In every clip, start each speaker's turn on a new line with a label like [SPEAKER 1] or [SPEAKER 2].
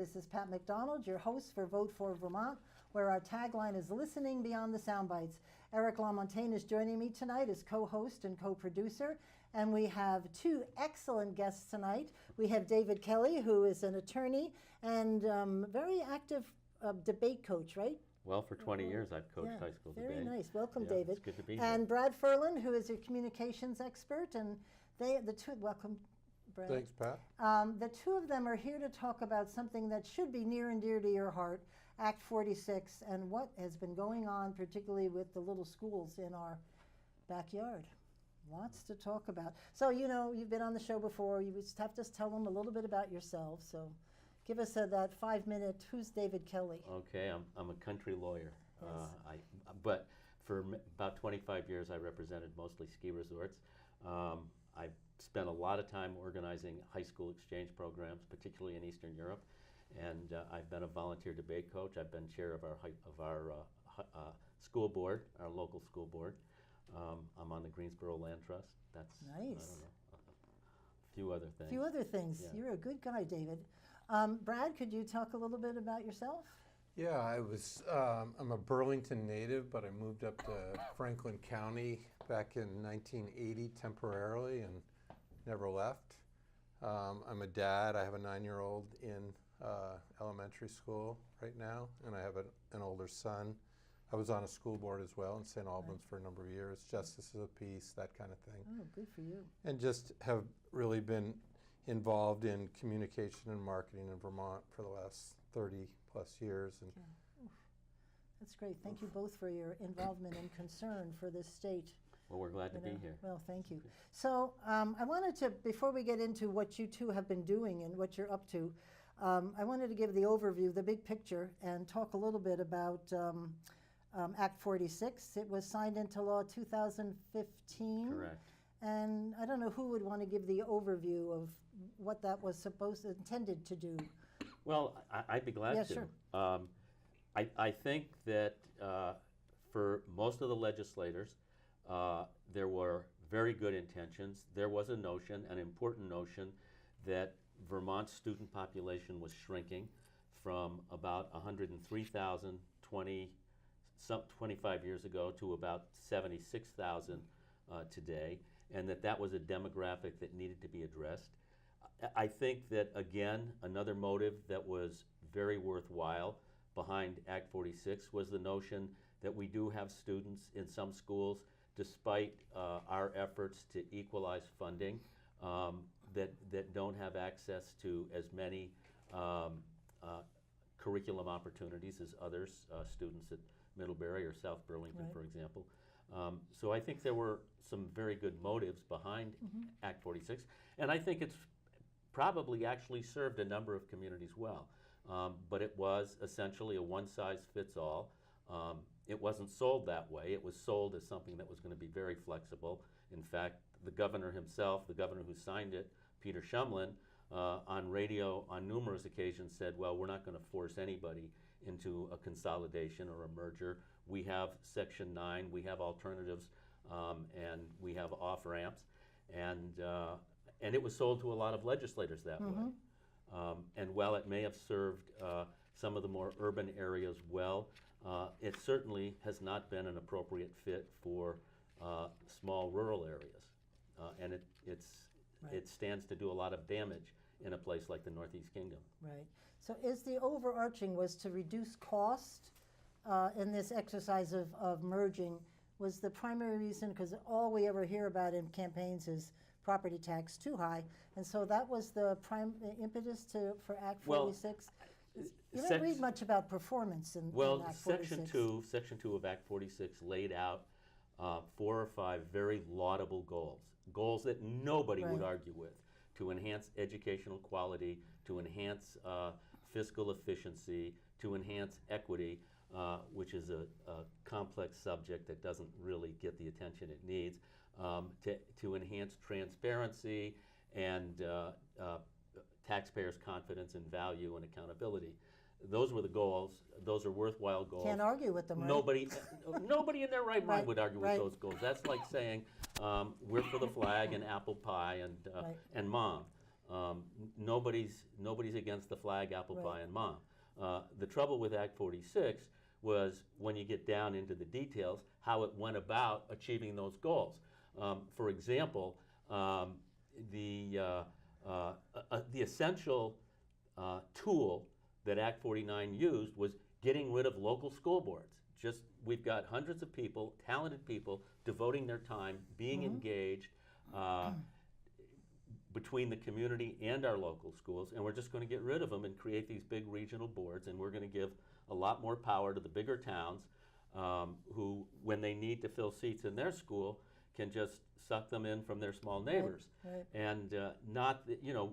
[SPEAKER 1] This is Pat McDonald, your host for Vote for Vermont, where our tagline is listening beyond the sound bites. Eric LaMontagne is joining me tonight as co-host and co-producer, and we have two excellent guests tonight. We have David Kelley, who is an attorney and very active debate coach, right?
[SPEAKER 2] Well, for 20 years I've coached high school debate.
[SPEAKER 1] Very nice. Welcome, David.
[SPEAKER 2] It's good to be here.
[SPEAKER 1] And Brad Ferland, who is a communications expert, and welcome, Brad.
[SPEAKER 3] Thanks, Pat.
[SPEAKER 1] The two of them are here to talk about something that should be near and dear to your heart, Act 46, and what has been going on, particularly with the little schools in our backyard. Lots to talk about. So, you know, you've been on the show before. You just have to tell them a little bit about yourself. So give us that 5-minute, who's David Kelley?
[SPEAKER 2] Okay, I'm a country lawyer.
[SPEAKER 1] Yes.
[SPEAKER 2] But for about 25 years I represented mostly ski resorts. I've spent a lot of time organizing high school exchange programs, particularly in Eastern Europe, and I've been a volunteer debate coach. I've been chair of our school board, our local school board. I'm on the Greensboro Land Trust. That's
[SPEAKER 1] nice.
[SPEAKER 2] I don't know, a few other things.
[SPEAKER 1] A few other things.
[SPEAKER 2] Yeah.
[SPEAKER 1] You're a good guy, David. Brad, could you talk a little bit about yourself?
[SPEAKER 3] Yeah, I'm a Burlington native, but I moved up to Franklin County back in 1980 temporarily and never left. I'm a dad. I have a 9-year-old in elementary school right now, and I have an older son. I was on a school board as well in St. Albans for a number of years, justice of the peace, that kind of thing.
[SPEAKER 1] Oh, good for you.
[SPEAKER 3] And just have really been involved in communication and marketing in Vermont for the last 30 plus years. And
[SPEAKER 1] yeah. That's great. Thank you both for your involvement and concern for this state.
[SPEAKER 2] Well, we're glad to be here.
[SPEAKER 1] Well, thank you. So I wanted to, before we get into what you two have been doing and what you're up to, I wanted to give the overview, the big picture, and talk a little bit about Act 46. It was signed into law 2015.
[SPEAKER 2] Correct.
[SPEAKER 1] And I don't know who would want to give the overview of what that was intended to do.
[SPEAKER 2] Well, I'd be glad to.
[SPEAKER 1] Sure.
[SPEAKER 2] I think that for most of the legislators, there were very good intentions. There was a notion, an important notion, that Vermont's student population was shrinking from about 103,000 25 years ago to about 76,000 today, and that was a demographic that needed to be addressed. I think that, again, another motive that was very worthwhile behind Act 46 was the notion that we do have students in some schools, despite our efforts to equalize funding, that don't have access to as many curriculum opportunities as others, students at Middlebury or South Burlington,
[SPEAKER 1] right,
[SPEAKER 2] for example. So I think there were some very good motives behind Act 46, and I think it's probably actually served a number of communities well. But it was essentially a one-size-fits-all. It wasn't sold that way. It was sold as something that was going to be very flexible. In fact, the governor himself, the governor who signed it, Peter Shumlin, on radio on numerous occasions said, well, we're not going to force anybody into a consolidation or a merger. We have Section 9, we have alternatives, and we have off-ramps. And it was sold to a lot of legislators that way. And while it may have served some of the more urban areas well, it certainly has not been an appropriate fit for small rural areas. And it stands to do a lot of damage in a place like the Northeast Kingdom.
[SPEAKER 1] Right. So is the overarching was to reduce cost in this exercise of merging was the primary reason, because all we ever hear about in campaigns is property tax too high, and so that was the prime impetus for Act 46. You didn't read much about performance in Act 46.
[SPEAKER 2] Section 2 of Act 46 laid out 4 or 5 very laudable goals that nobody would argue with, to enhance educational quality, to enhance fiscal efficiency, to enhance equity, which is a complex subject that doesn't really get the attention it needs, to enhance transparency and taxpayers' confidence in value and accountability. Those were the goals. Those are worthwhile goals.
[SPEAKER 1] Can't argue with them, right?
[SPEAKER 2] Nobody in their right mind would argue with those goals. That's like saying we're for the flag and apple pie and mom. Nobody's against the flag, apple
[SPEAKER 1] Right.
[SPEAKER 2] pie, and mom. The trouble with Act 46 was when you get down into the details, how it went about achieving those goals. For example, the essential tool that Act 49 used was getting rid of local school boards. We've got hundreds of people, talented people, devoting their time, being engaged between the community and our local schools, and we're just going to get rid of them and create these big regional boards, and we're going to give a lot more power to the bigger towns who, when they need to fill seats in their school, can just suck them in from their small neighbors.
[SPEAKER 1] Right.
[SPEAKER 2] And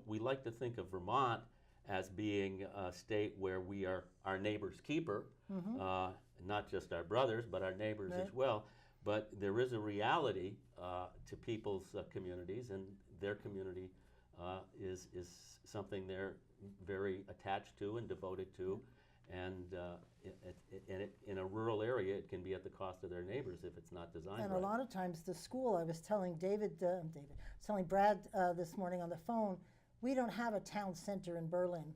[SPEAKER 2] we like to think of Vermont as being a state where we are our neighbor's keeper, not just our brothers, but our neighbors
[SPEAKER 1] Right.
[SPEAKER 2] as well. But there is a reality to people's communities, and their community is something they're very attached to and devoted to. And in a rural area, it can be at the cost of their neighbors if it's not designed
[SPEAKER 1] And
[SPEAKER 2] right.
[SPEAKER 1] a lot of times the school, I was telling telling Brad this morning on the phone, we don't have a town center in Berlin,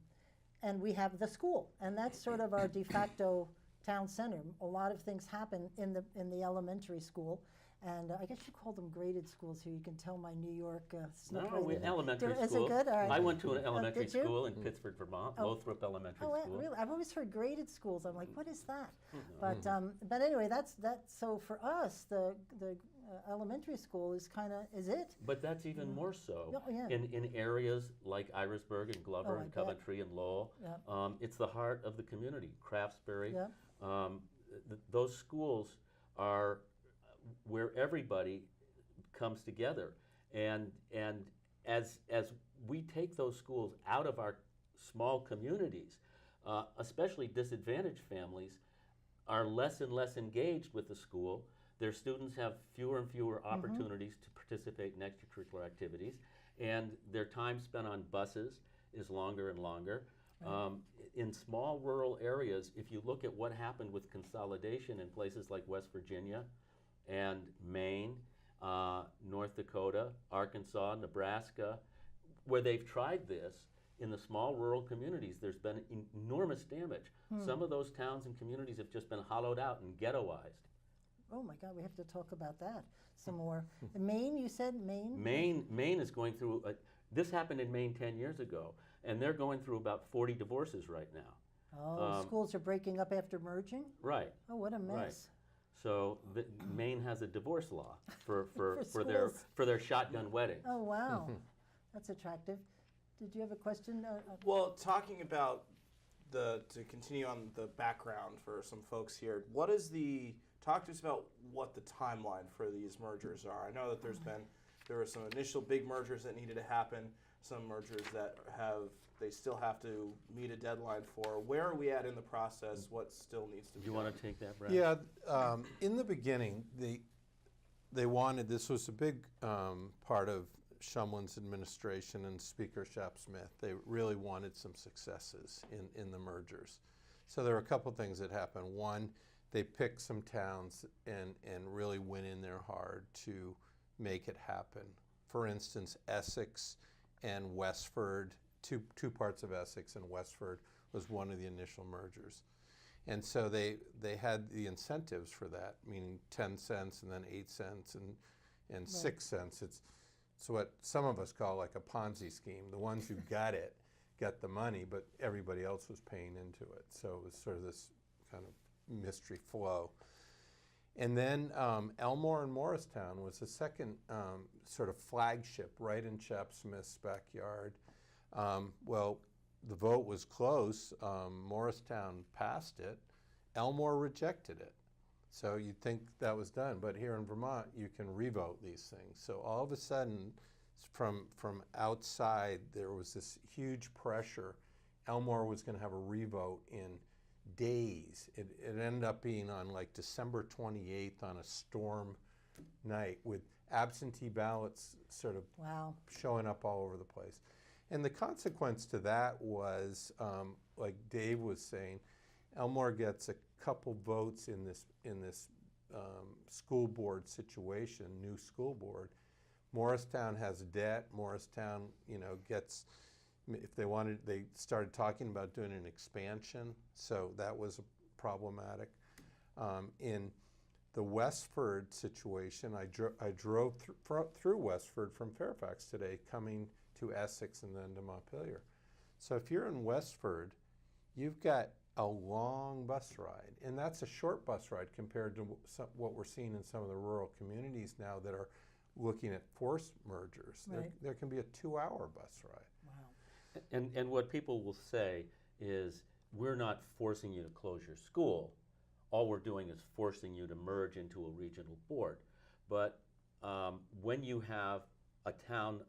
[SPEAKER 1] and we have the school, and that's sort of our de facto town center. A lot of things happen in the elementary school, and I guess you call them graded schools here. You can tell my New York snuck
[SPEAKER 2] No,
[SPEAKER 1] right
[SPEAKER 2] we
[SPEAKER 1] in.
[SPEAKER 2] elementary
[SPEAKER 1] Is it
[SPEAKER 2] school.
[SPEAKER 1] good? All right.
[SPEAKER 2] I went to an elementary
[SPEAKER 1] did you?
[SPEAKER 2] school in Pittsford, Vermont,
[SPEAKER 1] Oh.
[SPEAKER 2] Lothrop Elementary
[SPEAKER 1] Oh,
[SPEAKER 2] School.
[SPEAKER 1] really? I've always heard graded schools. I'm like, what is that? But anyway, that's so for us, the elementary school is it.
[SPEAKER 2] But that's even more so
[SPEAKER 1] Oh, yeah.
[SPEAKER 2] in areas like Irisburg and Glover
[SPEAKER 1] Oh, I
[SPEAKER 2] and
[SPEAKER 1] bet.
[SPEAKER 2] Coventry and Lowell.
[SPEAKER 1] Yep.
[SPEAKER 2] It's the heart of the community. Craftsbury.
[SPEAKER 1] Yep.
[SPEAKER 2] Those schools are where everybody comes together, and as we take those schools out of our small communities, especially disadvantaged families are less and less engaged with the school. Their students have fewer and fewer opportunities to participate in extracurricular activities, and their time spent on buses is longer and longer. In small rural areas, if you look at what happened with consolidation in places like West Virginia and Maine, North Dakota, Arkansas, Nebraska, where they've tried this, in the small rural communities, there's been enormous damage. Some of those towns and communities have just been hollowed out and ghettoized.
[SPEAKER 1] Oh my God, we have to talk about that some more. Maine, you said Maine?
[SPEAKER 2] Maine is going through, this happened in Maine 10 years ago, and they're going through about 40 divorces right now.
[SPEAKER 1] Oh, schools are breaking up after merging?
[SPEAKER 2] Right.
[SPEAKER 1] Oh, what a mess.
[SPEAKER 2] Right. So Maine has a divorce law for
[SPEAKER 1] schools.
[SPEAKER 2] their shotgun weddings.
[SPEAKER 1] Oh, wow. That's attractive. Did you have a question?
[SPEAKER 4] Well, talking about to continue on the background for some folks here, talk to us about what the timeline for these mergers are. I know that there were some initial big mergers that needed to happen, some mergers that they still have to meet a deadline for. Where are we at in the process? What still needs to be
[SPEAKER 2] Do you
[SPEAKER 4] done?
[SPEAKER 2] want to take that, Brad?
[SPEAKER 3] Yeah, in the beginning, they wanted, this was a big part of Shumlin's administration and Speaker Shap-Smith. They really wanted some successes in the mergers. So there were a couple things that happened. One, they picked some towns and really went in there hard to make it happen. For instance, Essex and Westford, two parts of Essex and Westford was one of the initial mergers. And so they had the incentives for that, meaning 10 cents and then 8 cents and 6 cents. It's what some of us call like a Ponzi scheme. The ones who got it got the money, but everybody else was paying into it. So it was sort of this kind of mystery flow. And then Elmore and Morristown was the second sort of flagship right in Shap-Smith's backyard. Well, the vote was close. Morristown passed it. Elmore rejected it. So you'd think that was done, but here in Vermont, you can revote these things. So all of a sudden, from outside, there was this huge pressure. Elmore was going to have a revote in days. It ended up being on like December 28th on a storm night with absentee ballots sort of showing up all over the place. And the consequence to that was, like Dave was saying, Elmore gets a couple votes in this school board situation, new school board. Morristown has debt. Morristown, gets, if they wanted, they started talking about doing an expansion, so that was problematic. In the Westford situation, I drove through Westford from Fairfax today, coming to Essex and then to Montpelier. So if you're in Westford, you've got a long bus ride, and that's a short bus ride compared to what we're seeing in some of the rural communities now that are looking at forced mergers.
[SPEAKER 1] Right.
[SPEAKER 3] There can be a 2-hour bus ride.
[SPEAKER 1] Wow.
[SPEAKER 2] And what people will say is, we're not forcing you to close your school. All we're doing is forcing you to merge into a regional board. But when you have a town,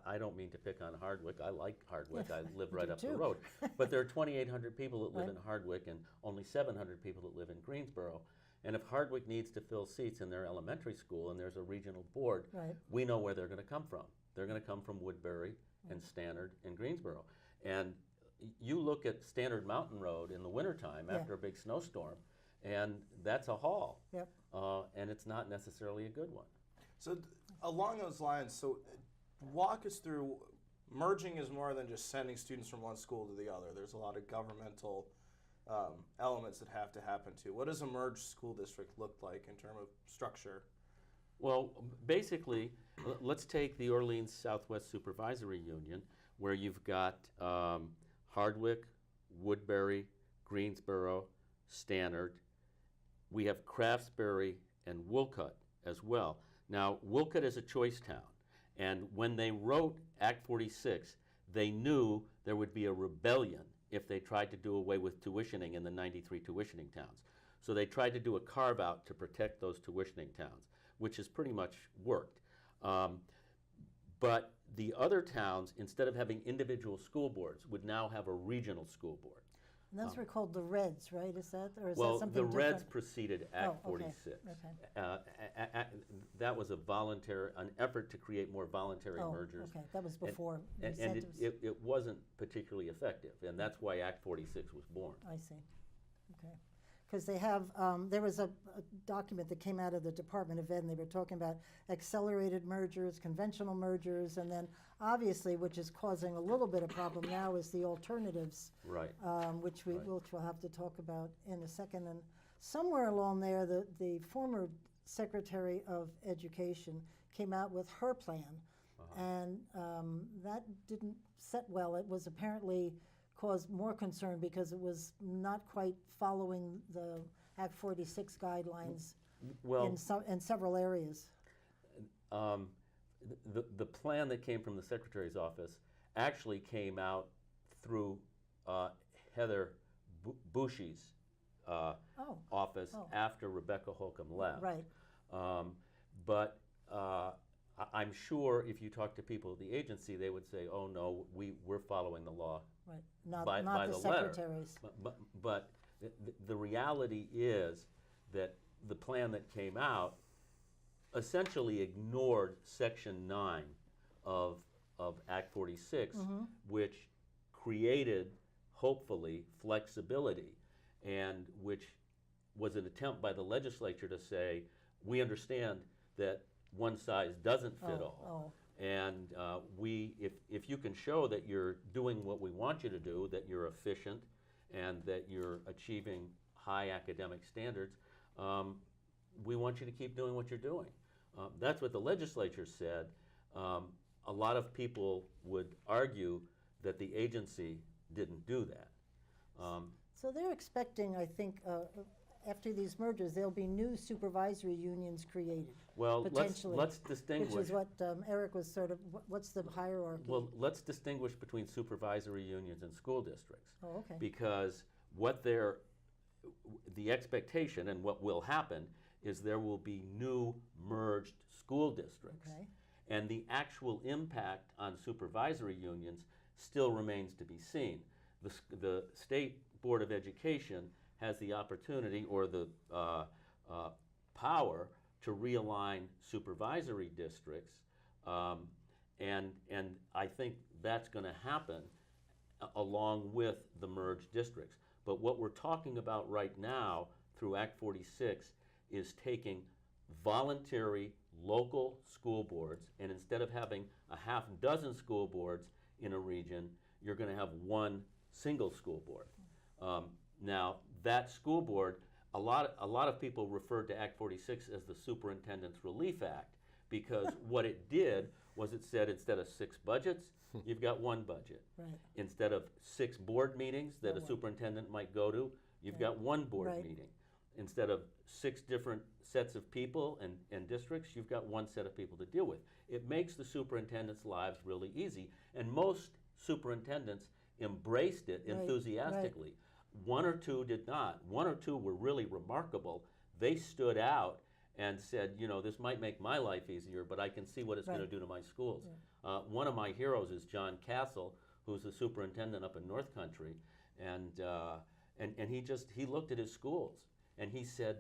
[SPEAKER 2] I don't mean to pick on Hardwick. I like Hardwick. I live right up the road. But there are 2,800 people that live in Hardwick and only 700 people that live in Greensboro. And if Hardwick needs to fill seats in their elementary school and there's a regional board,
[SPEAKER 1] Right.
[SPEAKER 2] we know where they're going to come from. They're going to come from Woodbury and Stannard and Greensboro. And you look at Stannard Mountain Road in the wintertime after a big snowstorm, and that's a haul.
[SPEAKER 1] Yep.
[SPEAKER 2] And it's not necessarily a good one.
[SPEAKER 4] So along those lines, walk us through, merging is more than just sending students from one school to the other. There's a lot of governmental elements that have to happen too. What does a merged school district look like in terms of structure?
[SPEAKER 2] Well, basically, let's take the Orleans Southwest Supervisory Union, where you've got Hardwick, Woodbury, Greensboro, Stannard. We have Craftsbury and Wolcott as well. Now, Wolcott is a choice town, and when they wrote Act 46, they knew there would be a rebellion if they tried to do away with tuitioning in the 93 tuitioning towns. So they tried to do a carve-out to protect those tuitioning towns, which has pretty much worked. But the other towns, instead of having individual school boards, would now have a regional school board.
[SPEAKER 1] And those were called the Reds, right? Is that, or is
[SPEAKER 2] Well,
[SPEAKER 1] that something
[SPEAKER 2] the
[SPEAKER 1] different?
[SPEAKER 2] Reds preceded Act
[SPEAKER 1] Oh, okay,
[SPEAKER 2] 46.
[SPEAKER 1] okay.
[SPEAKER 2] That was an effort to create more voluntary
[SPEAKER 1] Oh,
[SPEAKER 2] mergers.
[SPEAKER 1] okay, that was before
[SPEAKER 2] And
[SPEAKER 1] incentives.
[SPEAKER 2] it wasn't particularly effective, and that's why Act 46 was born.
[SPEAKER 1] I see, okay. Because they have, there was a document that came out of the Department of Ed, and they were talking about accelerated mergers, conventional mergers, and then obviously, which is causing a little bit of problem now, is the alternatives.
[SPEAKER 2] Right.
[SPEAKER 1] Which we'll have to talk about in a second. And somewhere along there, the former Secretary of Education came out with her plan, and that didn't set well. It was apparently caused more concern because it was not quite following the Act 46 guidelines
[SPEAKER 2] Well,
[SPEAKER 1] in several areas.
[SPEAKER 2] the plan that came from the Secretary's office actually came out through Heather Bushy's office after Rebecca Holcomb left.
[SPEAKER 1] Right.
[SPEAKER 2] But I'm sure if you talk to people at the agency, they would say, "Oh no, we're following the law."
[SPEAKER 1] Right. Not
[SPEAKER 2] by
[SPEAKER 1] the
[SPEAKER 2] the letter.
[SPEAKER 1] secretaries.
[SPEAKER 2] But the reality is that the plan that came out essentially ignored Section 9 of Act 46, which created, hopefully, flexibility, and which was an attempt by the legislature to say, we understand that one size doesn't fit all. And if you can show that you're doing what we want you to do, that you're efficient, and that you're achieving high academic standards, we want you to keep doing what you're doing. That's what the legislature said. A lot of people would argue that the agency didn't do that.
[SPEAKER 1] So they're expecting, I think, after these mergers, there'll be new supervisory unions created.
[SPEAKER 2] Well,
[SPEAKER 1] potentially,
[SPEAKER 2] let's distinguish.
[SPEAKER 1] Which is what Eric was sort of, what's the hierarchy?
[SPEAKER 2] Well, let's distinguish between supervisory unions and school districts.
[SPEAKER 1] Oh, okay.
[SPEAKER 2] Because the expectation and what will happen is there will be new merged school districts.
[SPEAKER 1] Okay.
[SPEAKER 2] And the actual impact on supervisory unions still remains to be seen. The State Board of Education has the opportunity or the power to realign supervisory districts, and I think that's going to happen along with the merged districts. But what we're talking about right now through Act 46 is taking voluntary local school boards, and instead of having a half dozen school boards in a region, you're going to have one single school board. Now, that school board, a lot of people referred to Act 46 as the Superintendent's Relief Act, because what it did was it said instead of 6 budgets, you've got 1 budget.
[SPEAKER 1] Right.
[SPEAKER 2] Instead of 6 board meetings that a superintendent might go to, you've got 1 board
[SPEAKER 1] Right.
[SPEAKER 2] meeting. Instead of 6 different sets of people and districts, you've got 1 set of people to deal with. It makes the superintendent's lives really easy, and most superintendents embraced it
[SPEAKER 1] Right,
[SPEAKER 2] enthusiastically. 1 or 2 did not. 1 or 2 were really remarkable. They stood out and said, you know, this might make my life easier, but I can see what it's going to
[SPEAKER 1] Right.
[SPEAKER 2] do to my schools. One of my heroes is John Castle, who's the superintendent up in North Country, and he looked at his schools and he said,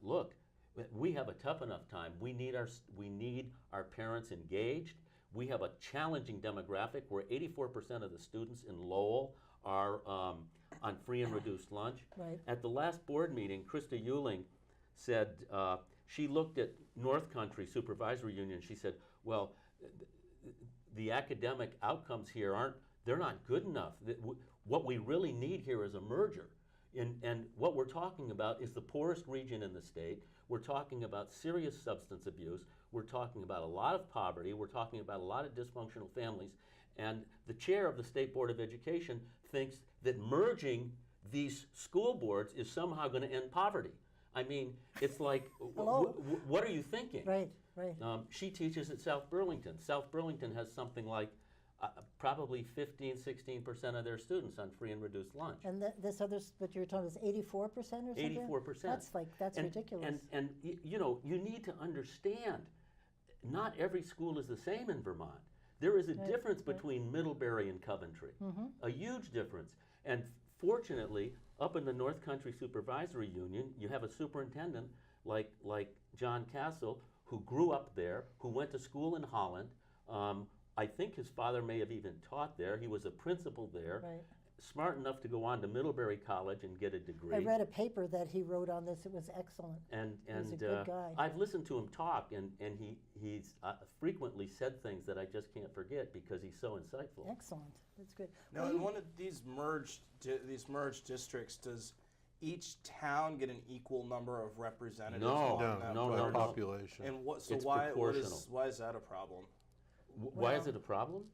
[SPEAKER 2] look, we have a tough enough time. We need our parents engaged. We have a challenging demographic where 84% of the students in Lowell are on free and reduced lunch.
[SPEAKER 1] Right.
[SPEAKER 2] At the last board meeting, Krista Euling said, she looked at North Country Supervisory Union. She said, well, the academic outcomes here they're not good enough. What we really need here is a merger. And what we're talking about is the poorest region in the state. We're talking about serious substance abuse. We're talking about a lot of poverty. We're talking about a lot of dysfunctional families. And the chair of the State Board of Education thinks that merging these school boards is somehow going to end poverty. I mean, it's like,
[SPEAKER 1] Hello?
[SPEAKER 2] what are you thinking?
[SPEAKER 1] Right, right.
[SPEAKER 2] She teaches at South Burlington. South Burlington has something like probably 15–16% of their students on free and reduced lunch.
[SPEAKER 1] And this other, what you're talking about is 84% or something?
[SPEAKER 2] 84%.
[SPEAKER 1] That's ridiculous.
[SPEAKER 2] And you know, you need to understand, not every school is the same in Vermont. There is a
[SPEAKER 1] Right,
[SPEAKER 2] difference
[SPEAKER 1] right.
[SPEAKER 2] between Middlebury and Coventry,
[SPEAKER 1] Mm-hmm.
[SPEAKER 2] a huge difference. And fortunately, up in the North Country Supervisory Union, you have a superintendent like John Castle, who grew up there, who went to school in Holland. I think his father may have even taught there. He was a principal there,
[SPEAKER 1] Right.
[SPEAKER 2] smart enough to go on to Middlebury College and get a degree.
[SPEAKER 1] I read a paper that he wrote on this. It was excellent.
[SPEAKER 2] And
[SPEAKER 1] He's a good guy.
[SPEAKER 2] I've listened to him talk, and he's frequently said things that I just can't forget because he's so insightful.
[SPEAKER 1] Excellent. That's good.
[SPEAKER 4] Now,
[SPEAKER 1] Well,
[SPEAKER 4] in
[SPEAKER 1] you-
[SPEAKER 4] one of these merged districts, does each town get an equal number of representatives?
[SPEAKER 2] No,
[SPEAKER 4] on that
[SPEAKER 2] no,
[SPEAKER 4] board?
[SPEAKER 2] no, no.
[SPEAKER 3] Population.
[SPEAKER 4] And what? So
[SPEAKER 2] It's
[SPEAKER 4] why
[SPEAKER 2] proportional.
[SPEAKER 4] why is that a problem?
[SPEAKER 2] Why is
[SPEAKER 1] Well,
[SPEAKER 2] it a problem?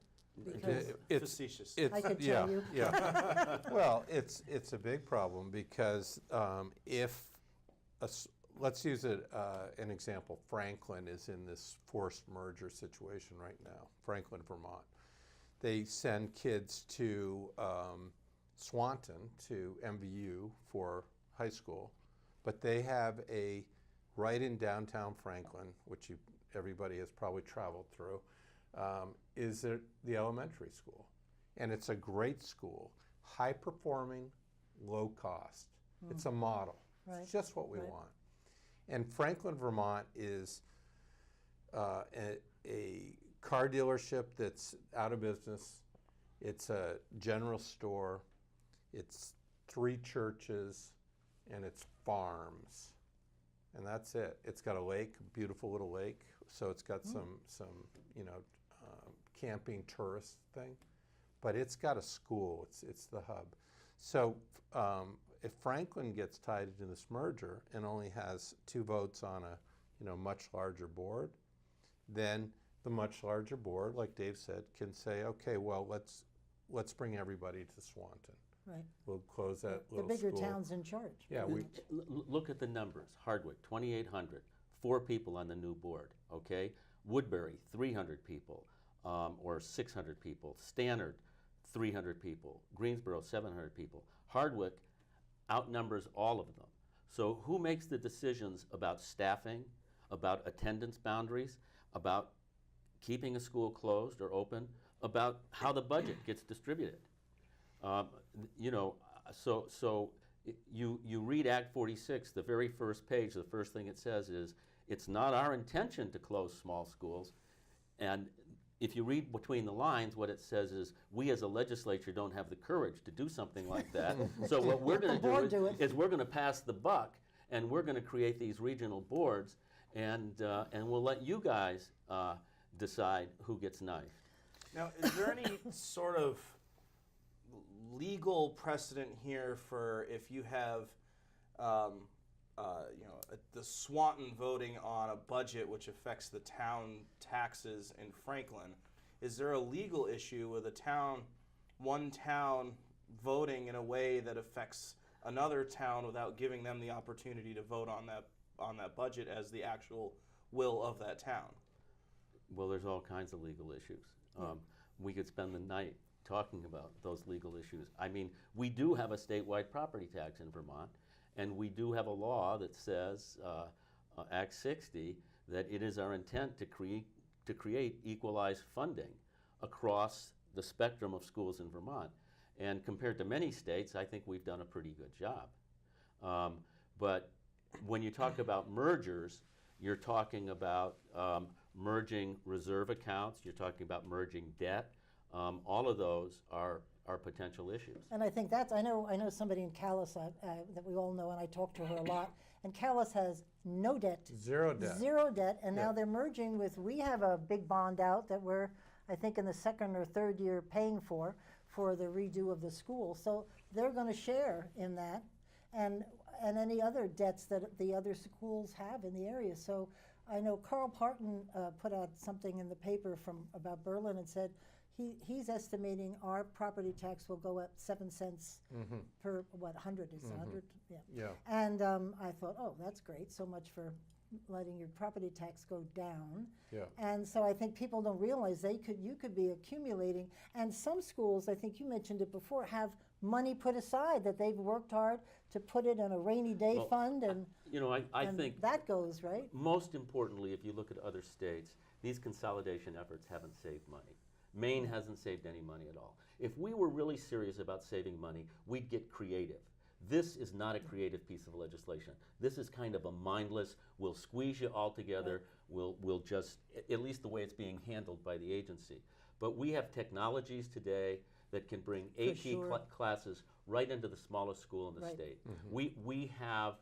[SPEAKER 1] because
[SPEAKER 4] Facetious.
[SPEAKER 1] I could
[SPEAKER 3] yeah,
[SPEAKER 1] tell you.
[SPEAKER 3] Yeah. Well, it's a big problem because if let's use an example. Franklin is in this forced merger situation right now. Franklin, Vermont. They send kids to Swanton, to MVU for high school, but they have right in downtown Franklin, which everybody has probably traveled through, is the elementary school. And it's a great school, high performing, low cost. It's a model.
[SPEAKER 1] Right.
[SPEAKER 3] It's just what we
[SPEAKER 1] Right.
[SPEAKER 3] want. And Franklin, Vermont is a car dealership that's out of business. It's a general store. It's 3 churches, and it's farms. And that's it. It's got a lake, a beautiful little lake. So it's got some camping tourist thing, but it's got a school. It's the hub. So if Franklin gets tied into this merger and only has 2 votes on a much larger board, then the much larger board, like Dave said, can say, okay, well let's bring everybody to Swanton.
[SPEAKER 1] Right.
[SPEAKER 3] We'll close that
[SPEAKER 1] The
[SPEAKER 3] little
[SPEAKER 1] bigger
[SPEAKER 3] school.
[SPEAKER 1] town's in charge.
[SPEAKER 3] Yeah,
[SPEAKER 1] pretty
[SPEAKER 3] we
[SPEAKER 1] much.
[SPEAKER 2] Look at the numbers. Hardwick, 2,800, 4 people on the new board, okay? Woodbury, 300 people, or 600 people. Stannard, 300 people. Greensboro, 700 people. Hardwick outnumbers all of them. So who makes the decisions about staffing, about attendance boundaries, about keeping a school closed or open, about how the budget gets distributed? So you read Act 46, the very first page, the first thing it says is, it's not our intention to close small schools. And if you read between the lines, what it says is, we as a legislature don't have the courage to do something like that. So what we're going
[SPEAKER 1] The board
[SPEAKER 2] to
[SPEAKER 1] do
[SPEAKER 2] do
[SPEAKER 1] it.
[SPEAKER 2] is we're going to pass the buck, and we're going to create these regional boards. and we'll let you guys decide who gets knifed.
[SPEAKER 4] Now, is there any sort of legal precedent here for if you have, the Swanton voting on a budget which affects the town taxes in Franklin? Is there a legal issue with one town voting in a way that affects another town without giving them the opportunity to vote on that budget as the actual will of that town?
[SPEAKER 2] Well, there's all kinds of legal issues. We could spend the night talking about those legal issues. I mean, we do have a statewide property tax in Vermont, and we do have a law that says, Act 60, that it is our intent to create equalized funding across the spectrum of schools in Vermont. And compared to many states, I think we've done a pretty good job. But when you talk about mergers, you're talking about merging reserve accounts, you're talking about merging debt. All of those are potential issues.
[SPEAKER 1] And I think I know somebody in Calais that we all know, and I talk to her a lot. And Calais has no debt.
[SPEAKER 3] Zero debt.
[SPEAKER 1] Zero debt, and
[SPEAKER 3] Yeah.
[SPEAKER 1] now they're merging with, we have a big bond out that we're, I think, in the second or third year paying for the redo of the school. So they're going to share in that, and any other debts that the other schools have in the area. So I know Carl Parton put out something in the paper about Berlin and said he's estimating our property tax will go up 7 cents per 100 is 100, yeah.
[SPEAKER 3] Yeah.
[SPEAKER 1] And I thought, oh, that's great. So much for letting your property tax go down.
[SPEAKER 3] Yeah.
[SPEAKER 1] And so I think people don't realize you could be accumulating. And some schools, I think you mentioned it before, have money put aside that they've worked hard to put it in a rainy day
[SPEAKER 2] Well,
[SPEAKER 1] fund, and
[SPEAKER 2] I
[SPEAKER 1] and
[SPEAKER 2] think
[SPEAKER 1] that goes right.
[SPEAKER 2] most importantly, if you look at other states, these consolidation efforts haven't saved money. Maine hasn't saved any money at all. If we were really serious about saving money, we'd get creative. This is not a creative piece of legislation. This is kind of a mindless, we'll squeeze you all together, we'll just, at least the way it's being handled by the agency. But we have technologies today that can bring AP
[SPEAKER 1] sure.
[SPEAKER 2] classes right into the smallest school in the
[SPEAKER 1] Right.
[SPEAKER 2] state. We have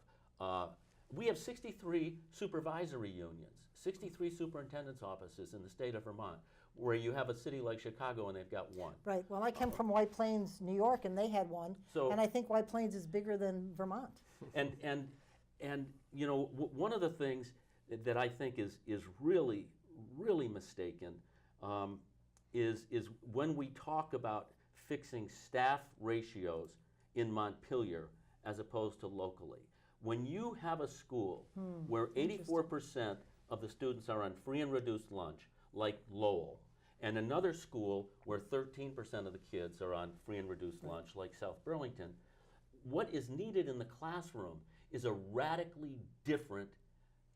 [SPEAKER 2] 63 supervisory unions, 63 superintendent's offices in the state of Vermont, where you have a city like Chicago and they've got one.
[SPEAKER 1] Right. Well, I come from White Plains, New York, and they had one.
[SPEAKER 2] So-
[SPEAKER 1] and I think White Plains is bigger than Vermont.
[SPEAKER 2] And one of the things that I think is really mistaken is when we talk about fixing staff ratios in Montpelier as opposed to locally. When you have a school where 84% of the students are on free and reduced lunch, like Lowell, and another school where 13% of the kids are on free and reduced lunch, like South Burlington, what is needed in the classroom is a radically different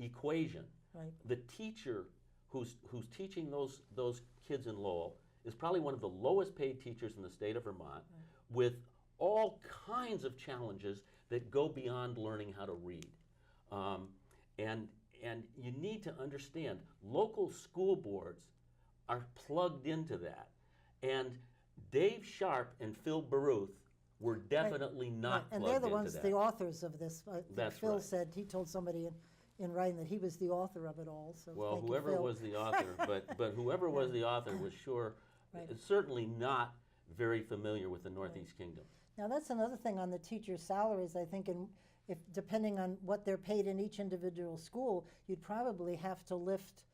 [SPEAKER 2] equation.
[SPEAKER 1] Right.
[SPEAKER 2] The teacher who's teaching those kids in Lowell is probably one of the lowest paid teachers in the state of Vermont, with all kinds of challenges that go beyond learning how to read. And you need to understand, local school boards are plugged into that. And Dave Sharp and Phil Baruth were definitely not
[SPEAKER 1] And
[SPEAKER 2] plugged
[SPEAKER 1] they're the
[SPEAKER 2] into
[SPEAKER 1] ones,
[SPEAKER 2] that.
[SPEAKER 1] the authors of this.
[SPEAKER 2] That's
[SPEAKER 1] Phil
[SPEAKER 2] right.
[SPEAKER 1] said, he told somebody in writing that he was the author of it all. So
[SPEAKER 2] Well,
[SPEAKER 1] thank you,
[SPEAKER 2] whoever
[SPEAKER 1] Phil.
[SPEAKER 2] was the author, but whoever was the author was sure,
[SPEAKER 1] Right.
[SPEAKER 2] certainly not very familiar with the Northeast Kingdom.
[SPEAKER 1] Now, that's another thing on the teachers' salaries, I think, and if depending on what they're paid in each individual school, you'd probably have to lift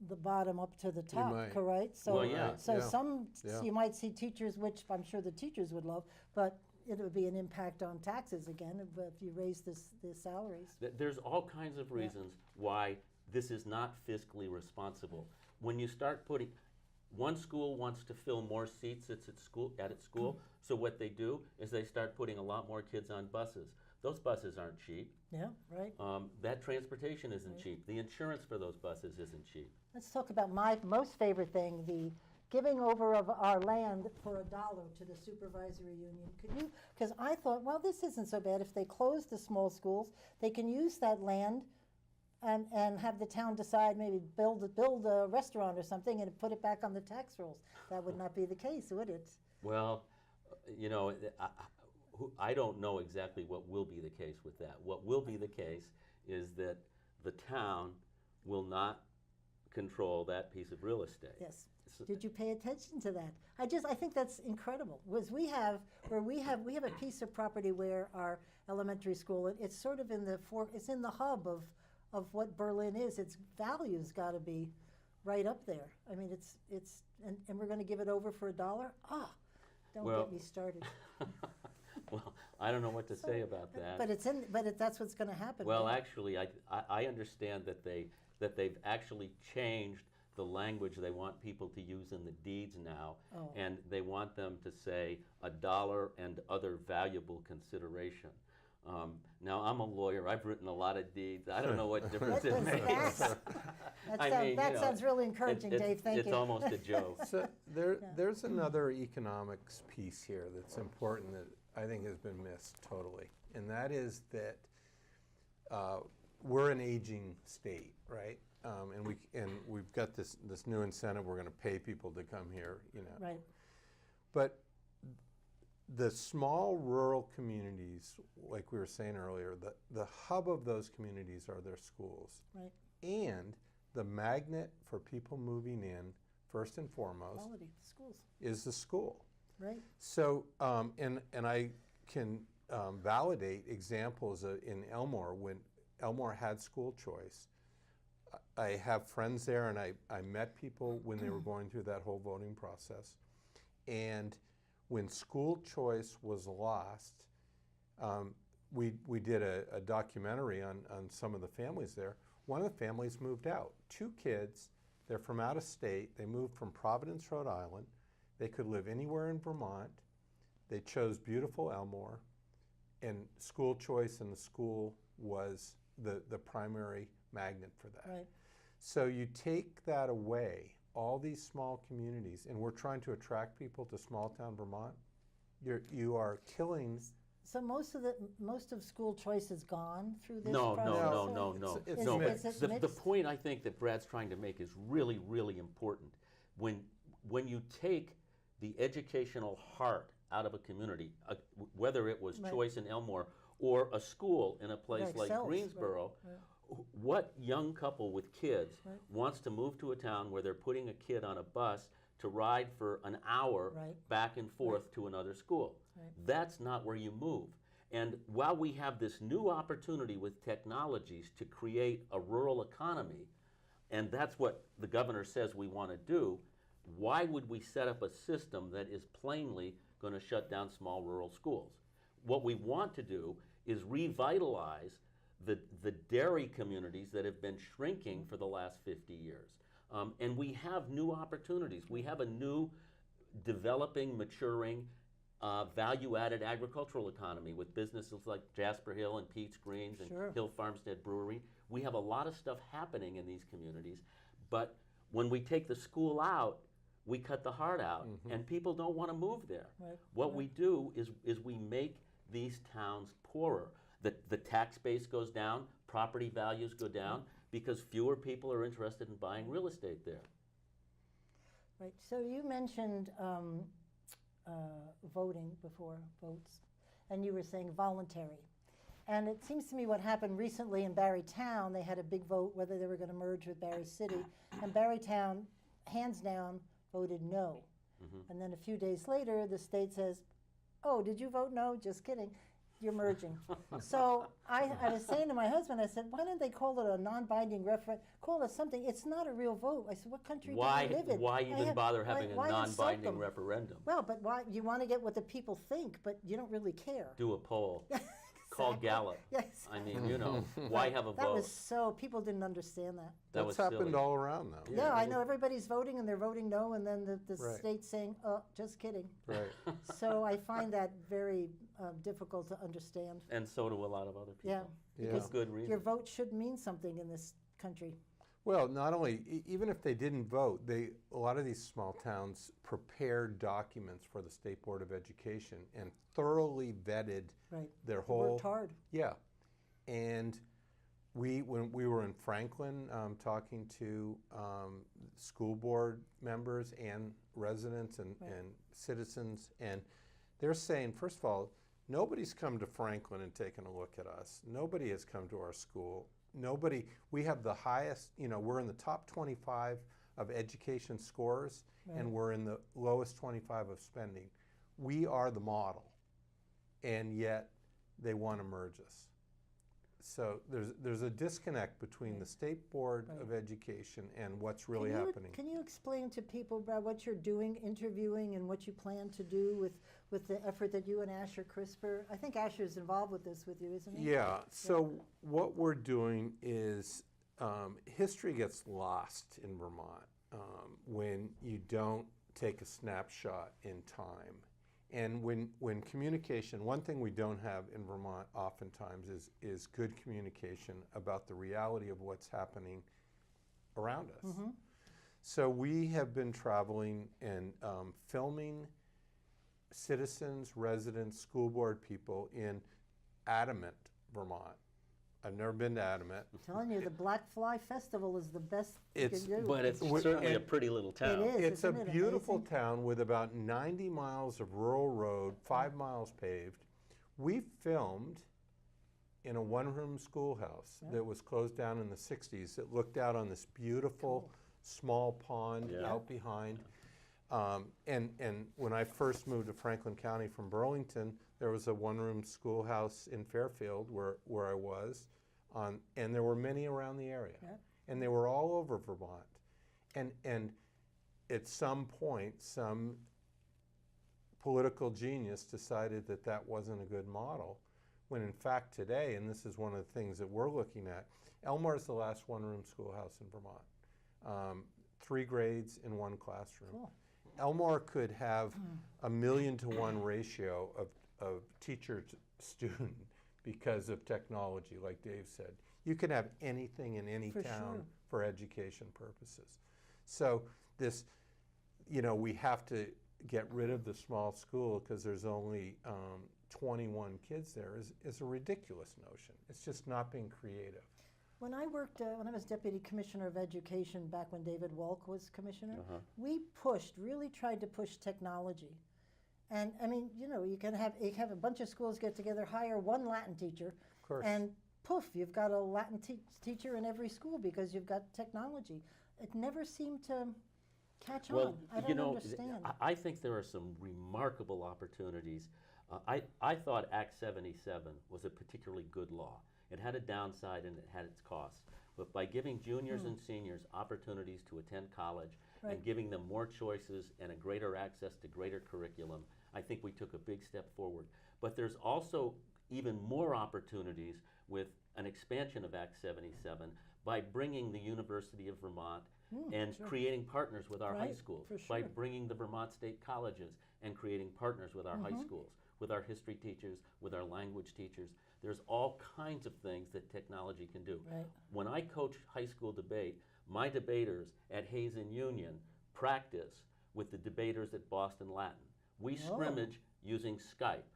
[SPEAKER 1] the bottom up to the top,
[SPEAKER 3] might.
[SPEAKER 1] correct? So,
[SPEAKER 2] Well, yeah.
[SPEAKER 1] so
[SPEAKER 3] Yeah.
[SPEAKER 1] some,
[SPEAKER 3] Yeah.
[SPEAKER 1] you might see teachers, which I'm sure the teachers would love, but it would be an impact on taxes again if you raise the salaries.
[SPEAKER 2] There's all kinds of reasons why this is not fiscally responsible. When you start putting, one school wants to fill more seats at its school, so what they do is they start putting a lot more kids on buses. Those buses aren't cheap.
[SPEAKER 1] Yeah, right.
[SPEAKER 2] That transportation isn't cheap. The insurance for those buses isn't cheap.
[SPEAKER 1] Let's talk about my most favorite thing, the giving over of our land for $1 to the supervisory union. Could you, because I thought, well, this isn't so bad. If they close the small schools, they can use that land and have the town decide, maybe build a restaurant or something and put it back on the tax rolls. That would not be the case, would it?
[SPEAKER 2] Well, I don't know exactly what will be the case with that. What will be the case is that the town will not control that piece of real estate.
[SPEAKER 1] Yes.
[SPEAKER 2] So-
[SPEAKER 1] Did you pay attention to that? I think that's incredible. Was we have a piece of property where our elementary school, it's sort of it's in the hub of what Berlin is. Its value's got to be right up there. I mean, and we're going to give it over for $1? Ah, don't
[SPEAKER 2] Well-
[SPEAKER 1] get me started.
[SPEAKER 2] Well, I don't know what to say about that.
[SPEAKER 1] But that's what's going to happen.
[SPEAKER 2] Well,
[SPEAKER 1] right?
[SPEAKER 2] actually, I understand that they've actually changed the language they want people to use in the deeds now,
[SPEAKER 1] Oh.
[SPEAKER 2] and they want them to say $1 and other valuable consideration. Now, I'm a lawyer. I've written a lot of deeds. I don't know what difference it makes.
[SPEAKER 1] That sounds really encouraging, Dave. Thank
[SPEAKER 2] it's
[SPEAKER 1] you.
[SPEAKER 2] almost a joke.
[SPEAKER 3] So there's another economics piece here that's important that I think has been missed totally, and that is that we're an aging state, right? And we've got this new incentive. We're going to pay people to come here, you know.
[SPEAKER 1] Right.
[SPEAKER 3] But the small rural communities, like we were saying earlier, the hub of those communities are their schools.
[SPEAKER 1] Right.
[SPEAKER 3] And the magnet for people moving in, first and foremost,
[SPEAKER 1] Quality schools.
[SPEAKER 3] is the school.
[SPEAKER 1] Right.
[SPEAKER 3] So, and I can validate examples in Elmore when Elmore had school choice. I have friends there, and I met people when they were going through that whole voting process. And when school choice was lost, we did a documentary on some of the families there. One of the families moved out. 2 kids, they're from out of state. They moved from Providence, Rhode Island. They could live anywhere in Vermont. They chose beautiful Elmore, and school choice in the school was the primary magnet for that.
[SPEAKER 1] Right.
[SPEAKER 3] So you take that away, all these small communities, and we're trying to attract people to small town Vermont, you are killing.
[SPEAKER 1] So most of school choice is gone through this
[SPEAKER 2] No,
[SPEAKER 1] process?
[SPEAKER 2] no.
[SPEAKER 3] It's
[SPEAKER 2] No,
[SPEAKER 3] mixed.
[SPEAKER 1] Is it
[SPEAKER 2] the
[SPEAKER 1] mixed?
[SPEAKER 2] point I think that Brad's trying to make is really, really important. When you take the educational heart out of a community, whether it was
[SPEAKER 1] Right.
[SPEAKER 2] choice in Elmore or a school in a place
[SPEAKER 1] Right,
[SPEAKER 2] like
[SPEAKER 1] Sells, right,
[SPEAKER 2] Greensboro,
[SPEAKER 1] right.
[SPEAKER 2] what young couple with kids
[SPEAKER 1] Right.
[SPEAKER 2] wants to move to a town where they're putting a kid on a bus to ride for an hour
[SPEAKER 1] Right.
[SPEAKER 2] back and forth to another school?
[SPEAKER 1] Right.
[SPEAKER 2] That's not where you move. And while we have this new opportunity with technologies to create a rural economy, and that's what the governor says we want to do, why would we set up a system that is plainly going to shut down small rural schools? What we want to do is revitalize the dairy communities that have been shrinking for the last 50 years. And we have new opportunities. We have a new developing, maturing, value-added agricultural economy with businesses like Jasper Hill and Pete's Greens and
[SPEAKER 1] Sure.
[SPEAKER 2] Hill Farmstead Brewery. We have a lot of stuff happening in these communities, but when we take the school out, we cut the heart out, and people don't want to move there.
[SPEAKER 1] Right.
[SPEAKER 2] What we do is we make these towns poorer. The tax base goes down, property values go down, because fewer people are interested in buying real estate there.
[SPEAKER 1] Right. So you mentioned voting before votes, and you were saying voluntary. And it seems to me what happened recently in Barrytown, they had a big vote whether they were going to merge with Barry City, and Barrytown, hands down, voted no. And then a few days later, the state says, oh, did you vote no? Just kidding. You're merging. So I was saying to my husband, I said, why don't they call it a non-binding referendum? Call it something. It's not a real vote. I said, what country do you live in?
[SPEAKER 2] Why even bother having a
[SPEAKER 1] why insult
[SPEAKER 2] non-binding
[SPEAKER 1] them?
[SPEAKER 2] referendum?
[SPEAKER 1] Well, but why? You want to get what the people think, but you don't really care.
[SPEAKER 2] Do a poll. Call
[SPEAKER 1] Exactly.
[SPEAKER 2] Gallup.
[SPEAKER 1] Yes.
[SPEAKER 2] I mean, you know, why have a
[SPEAKER 1] That
[SPEAKER 2] vote?
[SPEAKER 1] was so, people didn't understand that.
[SPEAKER 2] That
[SPEAKER 3] That's
[SPEAKER 2] was
[SPEAKER 3] happened
[SPEAKER 2] silly.
[SPEAKER 3] all around, though.
[SPEAKER 1] Yeah, I know everybody's voting and they're voting no, and then the
[SPEAKER 3] Right.
[SPEAKER 1] state's saying, oh, just kidding.
[SPEAKER 3] Right.
[SPEAKER 1] So I find that very difficult to understand.
[SPEAKER 2] And so do a lot of other people.
[SPEAKER 1] Yeah,
[SPEAKER 3] Yeah.
[SPEAKER 1] because
[SPEAKER 2] For good reason.
[SPEAKER 1] your vote should mean something in this country.
[SPEAKER 3] Well, not only, even if they didn't vote, a lot of these small towns prepared documents for the State Board of Education and thoroughly vetted
[SPEAKER 1] Right.
[SPEAKER 3] their whole.
[SPEAKER 1] Worked hard.
[SPEAKER 3] Yeah. And when we were in Franklin talking to school board members and residents and citizens, and they're saying, first of all, nobody's come to Franklin and taken a look at us. Nobody has come to our school. nobody, we have the highest, we're in the top 25 of education scores, and we're in the lowest 25 of spending. We are the model, and yet they want to merge us. So there's a disconnect between the State Board of Education and what's really happening.
[SPEAKER 1] Can you explain to people, Brad, what you're doing, interviewing, and what you plan to do with the effort that you and Asher CRISPR, I think Asher's involved with this with you, isn't he?
[SPEAKER 3] Yeah, so what we're doing is history gets lost in Vermont when you don't take a snapshot in time. And when communication, one thing we don't have in Vermont oftentimes is good communication about the reality of what's happening around us. So we have been traveling and filming citizens, residents, school board people in Adamant, Vermont. I've never been to Adamant.
[SPEAKER 1] I'm telling you, the Black Fly Festival is the best you can do.
[SPEAKER 2] But it's certainly a pretty little town.
[SPEAKER 1] It is.
[SPEAKER 3] It's a
[SPEAKER 1] Isn't it
[SPEAKER 3] beautiful
[SPEAKER 1] amazing?
[SPEAKER 3] town with about 90 miles of rural road, 5 miles paved. We filmed in a one-room schoolhouse that was closed down in the 60s. It looked out on this beautiful small pond out behind. And when I first moved to Franklin County from Burlington, there was a one-room schoolhouse in Fairfield where I was, and there were many around the area. And they were all over Vermont. And at some point, some political genius decided that that wasn't a good model, when in fact today, and this is one of the things that we're looking at, Elmore is the last one-room schoolhouse in Vermont. 3 grades in 1 classroom.
[SPEAKER 1] Cool.
[SPEAKER 3] Elmore could have a 1,000,000-to-1 ratio of teacher to student because of technology, like Dave said. You can have anything in any town for education purposes. So this, we have to get rid of the small school because there's only 21 kids there is a ridiculous notion. It's just not being creative.
[SPEAKER 1] When I worked, when I was Deputy Commissioner of Education back when David Wolk was Commissioner, we really tried to push technology. And I mean, you can have a bunch of schools get together, hire one Latin teacher, and poof, you've got a Latin teacher in every school because you've got technology. It never seemed to catch on. I don't understand.
[SPEAKER 2] I think there are some remarkable opportunities. I thought Act 77 was a particularly good law. It had a downside and it had its costs. But by giving juniors and seniors opportunities to attend college and giving them more choices and a greater access to greater curriculum, I think we took a big step forward. But there's also even more opportunities with an expansion of Act 77 by bringing the University of Vermont and creating partners with our high schools, by bringing the Vermont State Colleges and creating partners with our high schools, with our history teachers, with our language teachers. There's all kinds of things that technology can do. When I coach high school debate, my debaters at Hazen Union practice with the debaters at Boston Latin. We scrimmage using Skype.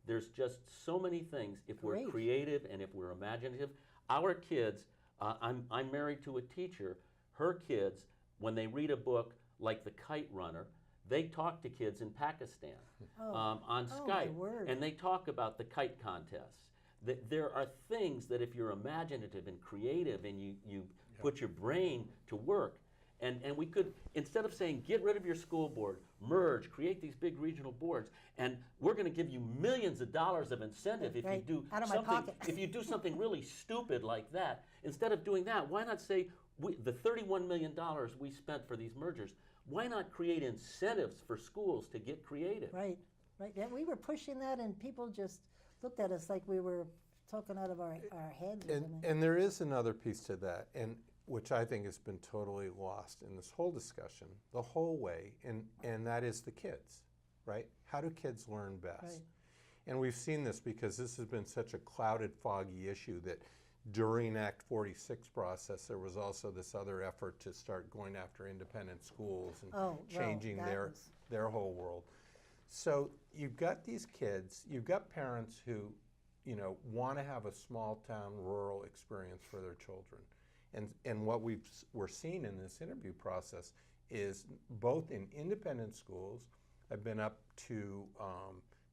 [SPEAKER 2] There's just so many things. If we're creative and if we're imaginative, our kids, I'm married to a teacher, her kids, when they read a book like The Kite Runner, they talk to kids in Pakistan on Skype, and they talk about the kite contests. There are things that if you're imaginative and creative and you put your brain to work, and we could, instead of saying get rid of your school board, merge, create these big regional boards, and we're going to give you millions of dollars of incentive if you do if you do something really stupid like that. Instead of doing that, why not say the $31 million we spent for these mergers, why not create incentives for schools to get creative?
[SPEAKER 1] Right. Yeah, we were pushing that and people just looked at us like we were talking out of our heads.
[SPEAKER 3] And there is another piece to that, and which I think has been totally lost in this whole discussion, the whole way, and that is the kids, right? How do kids learn best? And we've seen this because this has been such a clouded, foggy issue that during Act 46 process, there was also this other effort to start going after independent schools and changing their whole world. So you've got these kids, you've got parents who, want to have a small town rural experience for their children. And what we're seeing in this interview process is both in independent schools. I've been up to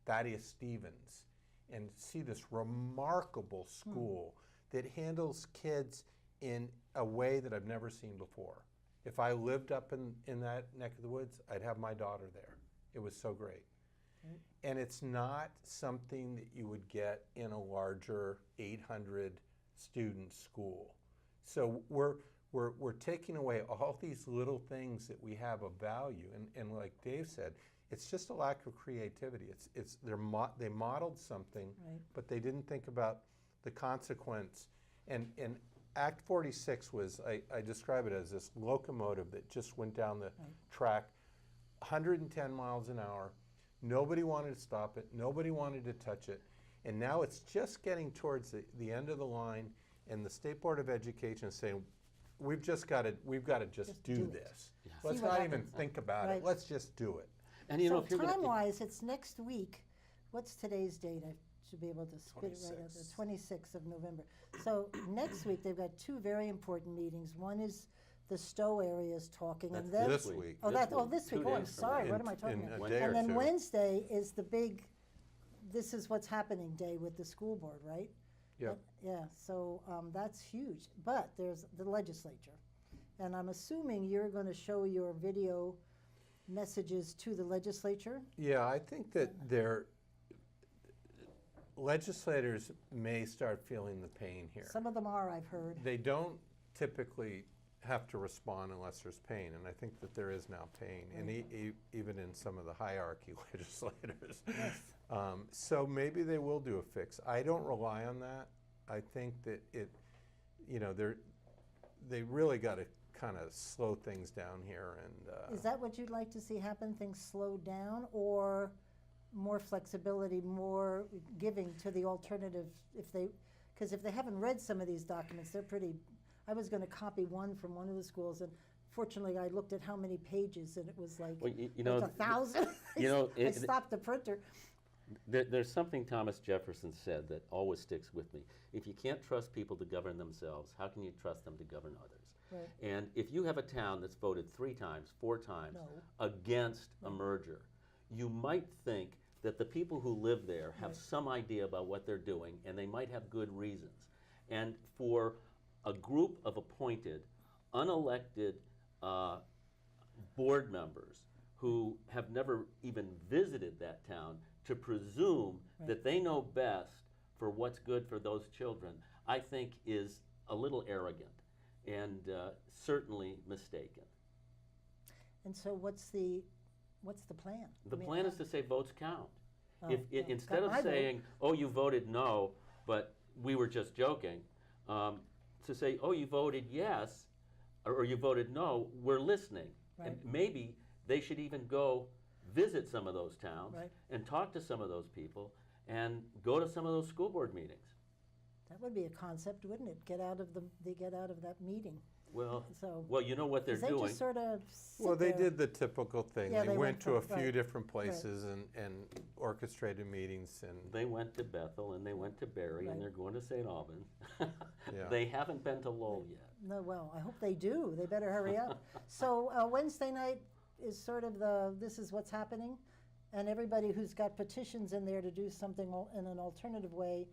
[SPEAKER 3] Thaddeus Stevens and see this remarkable school that handles kids in a way that I've never seen before. If I lived up in that neck of the woods, I'd have my daughter there. It was so great.
[SPEAKER 1] Right.
[SPEAKER 3] And it's not something that you would get in a larger 800 student school. So we're taking away all these little things that we have of value, and like Dave said, it's just a lack of creativity. They modeled something,
[SPEAKER 1] Right.
[SPEAKER 3] but they didn't think about the consequence. And Act 46 was, I describe it as this locomotive that just went down the track 110 miles an hour. Nobody wanted to stop it. Nobody wanted to touch it. And now it's just getting towards the end of the line, and the State Board of Education is saying, we've got to just do
[SPEAKER 1] do it.
[SPEAKER 3] this.
[SPEAKER 2] Yeah.
[SPEAKER 3] Let's
[SPEAKER 1] See what
[SPEAKER 3] not even
[SPEAKER 1] happens.
[SPEAKER 3] think about
[SPEAKER 1] Right.
[SPEAKER 3] it. Let's just do it.
[SPEAKER 2] And you know,
[SPEAKER 1] So
[SPEAKER 2] if you're gonna,
[SPEAKER 1] time-wise, it's next week. What's today's date? I should be able to spit it right out there. 26th of November. So next week, they've got two very important meetings. One is the Stowe area is talking, and then
[SPEAKER 3] This week.
[SPEAKER 1] oh, this
[SPEAKER 2] Two
[SPEAKER 1] week. Oh, I'm
[SPEAKER 2] days from
[SPEAKER 1] sorry.
[SPEAKER 2] now.
[SPEAKER 1] What am I talking
[SPEAKER 3] In
[SPEAKER 1] about?
[SPEAKER 3] a day or
[SPEAKER 1] And then
[SPEAKER 3] two.
[SPEAKER 1] Wednesday is the big. This is what's happening day with the school board, right?
[SPEAKER 3] Yep.
[SPEAKER 1] Yeah. So that's huge. But there's the legislature, and I'm assuming you're going to show your video messages to the legislature.
[SPEAKER 3] Yeah, I think that legislators may start feeling the pain here.
[SPEAKER 1] Some of them are, I've heard.
[SPEAKER 3] They don't typically have to respond unless there's pain, and I think that there is now pain, and even in some of the hierarchy legislators.
[SPEAKER 1] Yes.
[SPEAKER 3] So maybe they will do a fix. I don't rely on that. I think that they really got to kind of slow things down here, and
[SPEAKER 1] Is that what you'd like to see happen? Things slow down, or more flexibility, more giving to the alternative? Because if they haven't read some of these documents, they're pretty. I was going to copy one from one of the schools, and fortunately, I looked at how many pages, and it was like,
[SPEAKER 2] well,
[SPEAKER 1] like 1,000.
[SPEAKER 2] you know,
[SPEAKER 1] I stopped the printer.
[SPEAKER 2] there's something Thomas Jefferson said that always sticks with me. If you can't trust people to govern themselves, how can you trust them to govern others?
[SPEAKER 1] Right.
[SPEAKER 2] And if you have a town that's voted 3 times, 4 times
[SPEAKER 1] No.
[SPEAKER 2] against a merger, you might think that the people who live there have some idea about what they're doing, and they might have good reasons. And for a group of appointed, unelected board members who have never even visited that town to presume that they know best for what's good for those children, I think is a little arrogant and certainly mistaken.
[SPEAKER 1] And so what's the plan?
[SPEAKER 2] The plan is to say votes count.
[SPEAKER 1] Oh,
[SPEAKER 2] If
[SPEAKER 1] yeah.
[SPEAKER 2] instead of
[SPEAKER 1] I vote.
[SPEAKER 2] saying, "Oh, you voted no, but we were just joking," to say, "Oh, you voted yes, or you voted no, we're listening," and
[SPEAKER 1] Right.
[SPEAKER 2] maybe they should even go visit some of those towns
[SPEAKER 1] Right.
[SPEAKER 2] and talk to some of those people and go to some of those school board meetings.
[SPEAKER 1] That would be a concept, wouldn't it? Get out of that meeting.
[SPEAKER 2] Well,
[SPEAKER 1] So
[SPEAKER 2] you know what they're
[SPEAKER 1] 'cause they
[SPEAKER 2] doing.
[SPEAKER 1] just sort of sit
[SPEAKER 3] well, they
[SPEAKER 1] there.
[SPEAKER 3] did the typical thing.
[SPEAKER 1] Yeah,
[SPEAKER 3] they
[SPEAKER 1] they
[SPEAKER 3] went
[SPEAKER 1] went
[SPEAKER 3] to a
[SPEAKER 1] from-
[SPEAKER 3] few
[SPEAKER 1] right.
[SPEAKER 3] different places and orchestrated meetings, and
[SPEAKER 2] They went to Bethel and they went to Barry
[SPEAKER 1] Right.
[SPEAKER 2] and they're going to St. Albans.
[SPEAKER 3] Yeah.
[SPEAKER 2] They haven't been to Lowell yet.
[SPEAKER 1] No, well, I hope they do. They better hurry up. So Wednesday night is sort of this is what's happening, and everybody who's got petitions in there to do something in an alternative way,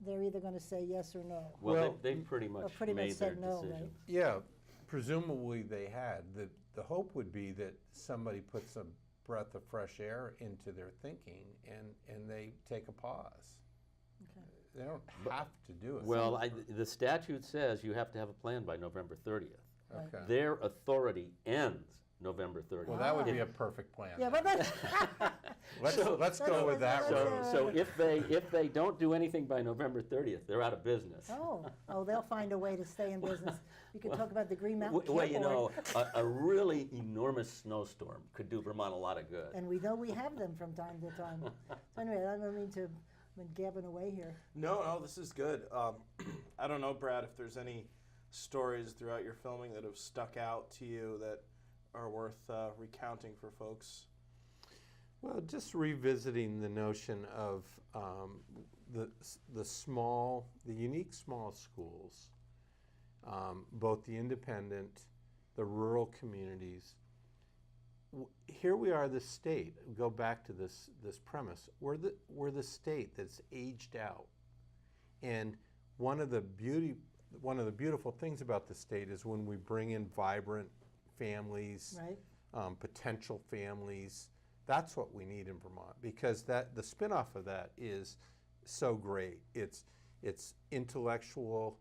[SPEAKER 1] they're either going to say yes or no.
[SPEAKER 2] Well,
[SPEAKER 3] Well,
[SPEAKER 2] they pretty much
[SPEAKER 1] pretty much
[SPEAKER 2] made their
[SPEAKER 1] said no, right?
[SPEAKER 2] decisions.
[SPEAKER 3] yeah, presumably they had. The hope would be that somebody puts a breath of fresh air into their thinking, and they take a pause.
[SPEAKER 1] Okay.
[SPEAKER 3] They don't have to do it.
[SPEAKER 2] Well, the statute says you have to have a plan by November 30th.
[SPEAKER 3] Okay.
[SPEAKER 2] Their authority ends November 30th.
[SPEAKER 3] Well, that would
[SPEAKER 1] Ah.
[SPEAKER 3] be a perfect plan.
[SPEAKER 1] Yeah,
[SPEAKER 3] then.
[SPEAKER 1] but that's
[SPEAKER 3] Let's go with that
[SPEAKER 1] that's-
[SPEAKER 3] one.
[SPEAKER 2] So if they don't do anything by November 30th, they're out of business.
[SPEAKER 1] oh, they'll find a way to stay in business. We could talk about the Green Mountain
[SPEAKER 2] Well, you
[SPEAKER 1] Camp
[SPEAKER 2] know,
[SPEAKER 1] Board.
[SPEAKER 2] a really enormous snowstorm could do Vermont a lot of good.
[SPEAKER 1] And we know we have them from time to time. So anyway, I don't mean to have been gabbing away here.
[SPEAKER 4] No, this is good. I don't know, Brad, if there's any stories throughout your filming that have stuck out to you that are worth recounting for folks.
[SPEAKER 3] Well, just revisiting the notion of the unique small schools, both the independent, the rural communities. Here we are, the state. Go back to this premise. We're the state that's aged out, and one of the beautiful things about the state is when we bring in vibrant families,
[SPEAKER 1] Right.
[SPEAKER 3] Potential families. That's what we need in Vermont, because the spinoff of that is so great. It's intellectual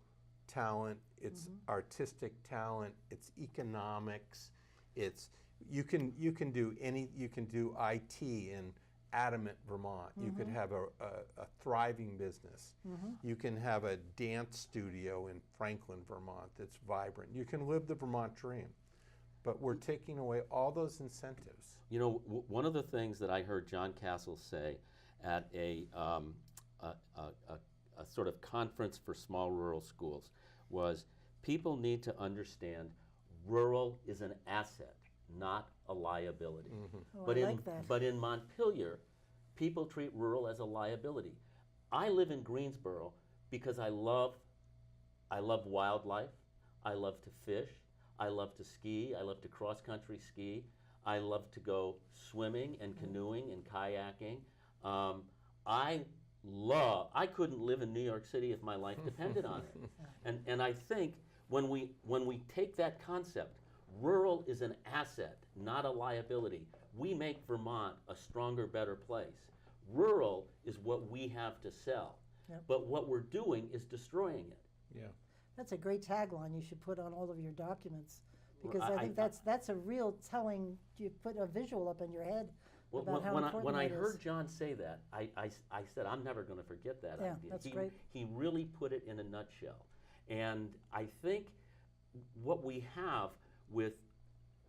[SPEAKER 3] talent, it's artistic talent, it's economics, it's you can do IT in Adamant, Vermont. You could have a thriving business. You can have a dance studio in Franklin, Vermont that's vibrant. You can live the Vermont dream. But we're taking away all those incentives.
[SPEAKER 2] You know, one of the things that I heard John Castle say at a sort of conference for small rural schools was people need to understand rural is an asset, not a liability.
[SPEAKER 1] Oh,
[SPEAKER 2] But
[SPEAKER 1] I
[SPEAKER 2] in
[SPEAKER 1] like that.
[SPEAKER 2] but in Montpelier, people treat rural as a liability. I live in Greensboro because I love wildlife. I love to fish. I love to ski. I love to cross-country ski. I love to go swimming and canoeing and kayaking. I couldn't live in New York City if my life depended on it. And I think when we take that concept, rural is an asset, not a liability. We make Vermont a stronger, better place. Rural is what we have to sell.
[SPEAKER 1] Yep.
[SPEAKER 2] But what we're doing is destroying it.
[SPEAKER 3] Yeah.
[SPEAKER 1] That's a great tagline you should put on all of your documents, because
[SPEAKER 2] Well,
[SPEAKER 1] I think that's a real telling. You put a visual up in your head
[SPEAKER 2] Well,
[SPEAKER 1] about how important
[SPEAKER 2] when I
[SPEAKER 1] that
[SPEAKER 2] heard
[SPEAKER 1] is.
[SPEAKER 2] John say that, I said, I'm never going to forget that
[SPEAKER 1] Yeah,
[SPEAKER 2] idea.
[SPEAKER 1] that's great.
[SPEAKER 2] He really put it in a nutshell. And I think what we have with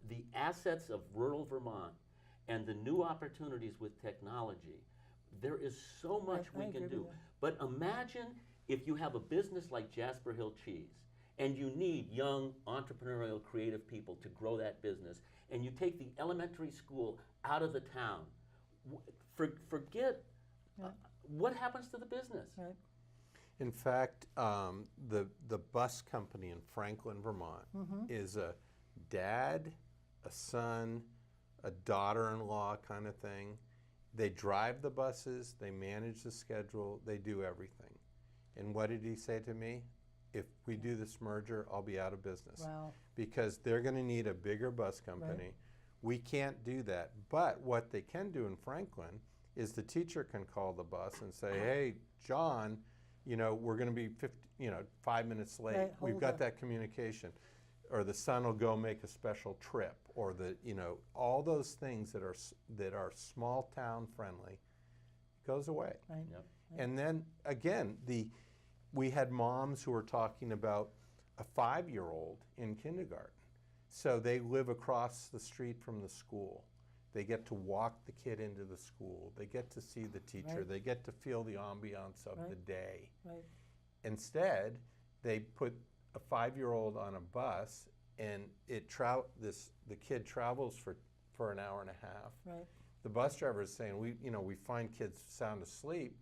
[SPEAKER 2] the assets of rural Vermont and the new opportunities with technology, there is so much
[SPEAKER 1] I
[SPEAKER 2] we
[SPEAKER 1] agree
[SPEAKER 2] can
[SPEAKER 1] with
[SPEAKER 2] do.
[SPEAKER 1] you.
[SPEAKER 2] But imagine if you have a business like Jasper Hill Cheese and you need young entrepreneurial creative people to grow that business, and you take the elementary school out of the town. Forget what happens to the business.
[SPEAKER 1] Right.
[SPEAKER 3] In fact, the bus company in Franklin, Vermont is a dad, a son, a daughter-in-law kind of thing. They drive the buses, they manage the schedule, they do everything. And what did he say to me? If we do this merger, I'll be out of business.
[SPEAKER 1] Wow.
[SPEAKER 3] Because they're going to need a bigger bus company.
[SPEAKER 1] Right.
[SPEAKER 3] We can't do that. But what they can do in Franklin is the teacher can call the bus and say, hey, John, we're going to be 5 minutes late.
[SPEAKER 1] Right,
[SPEAKER 3] We've
[SPEAKER 1] hold
[SPEAKER 3] got
[SPEAKER 1] up.
[SPEAKER 3] that communication. Or the son will go make a special trip, or all those things that are small town friendly goes away.
[SPEAKER 1] Right.
[SPEAKER 2] Yep.
[SPEAKER 3] And then again, we had moms who were talking about a 5-year-old in kindergarten. So they live across the street from the school. They get to walk the kid into the school. They get to see the teacher.
[SPEAKER 1] Right.
[SPEAKER 3] They get to feel the ambiance of
[SPEAKER 1] Right.
[SPEAKER 3] the day.
[SPEAKER 1] Right.
[SPEAKER 3] Instead, they put a 5-year-old on a bus, and the kid travels for an hour and a half.
[SPEAKER 1] Right.
[SPEAKER 3] The bus driver is saying, we find kids sound asleep,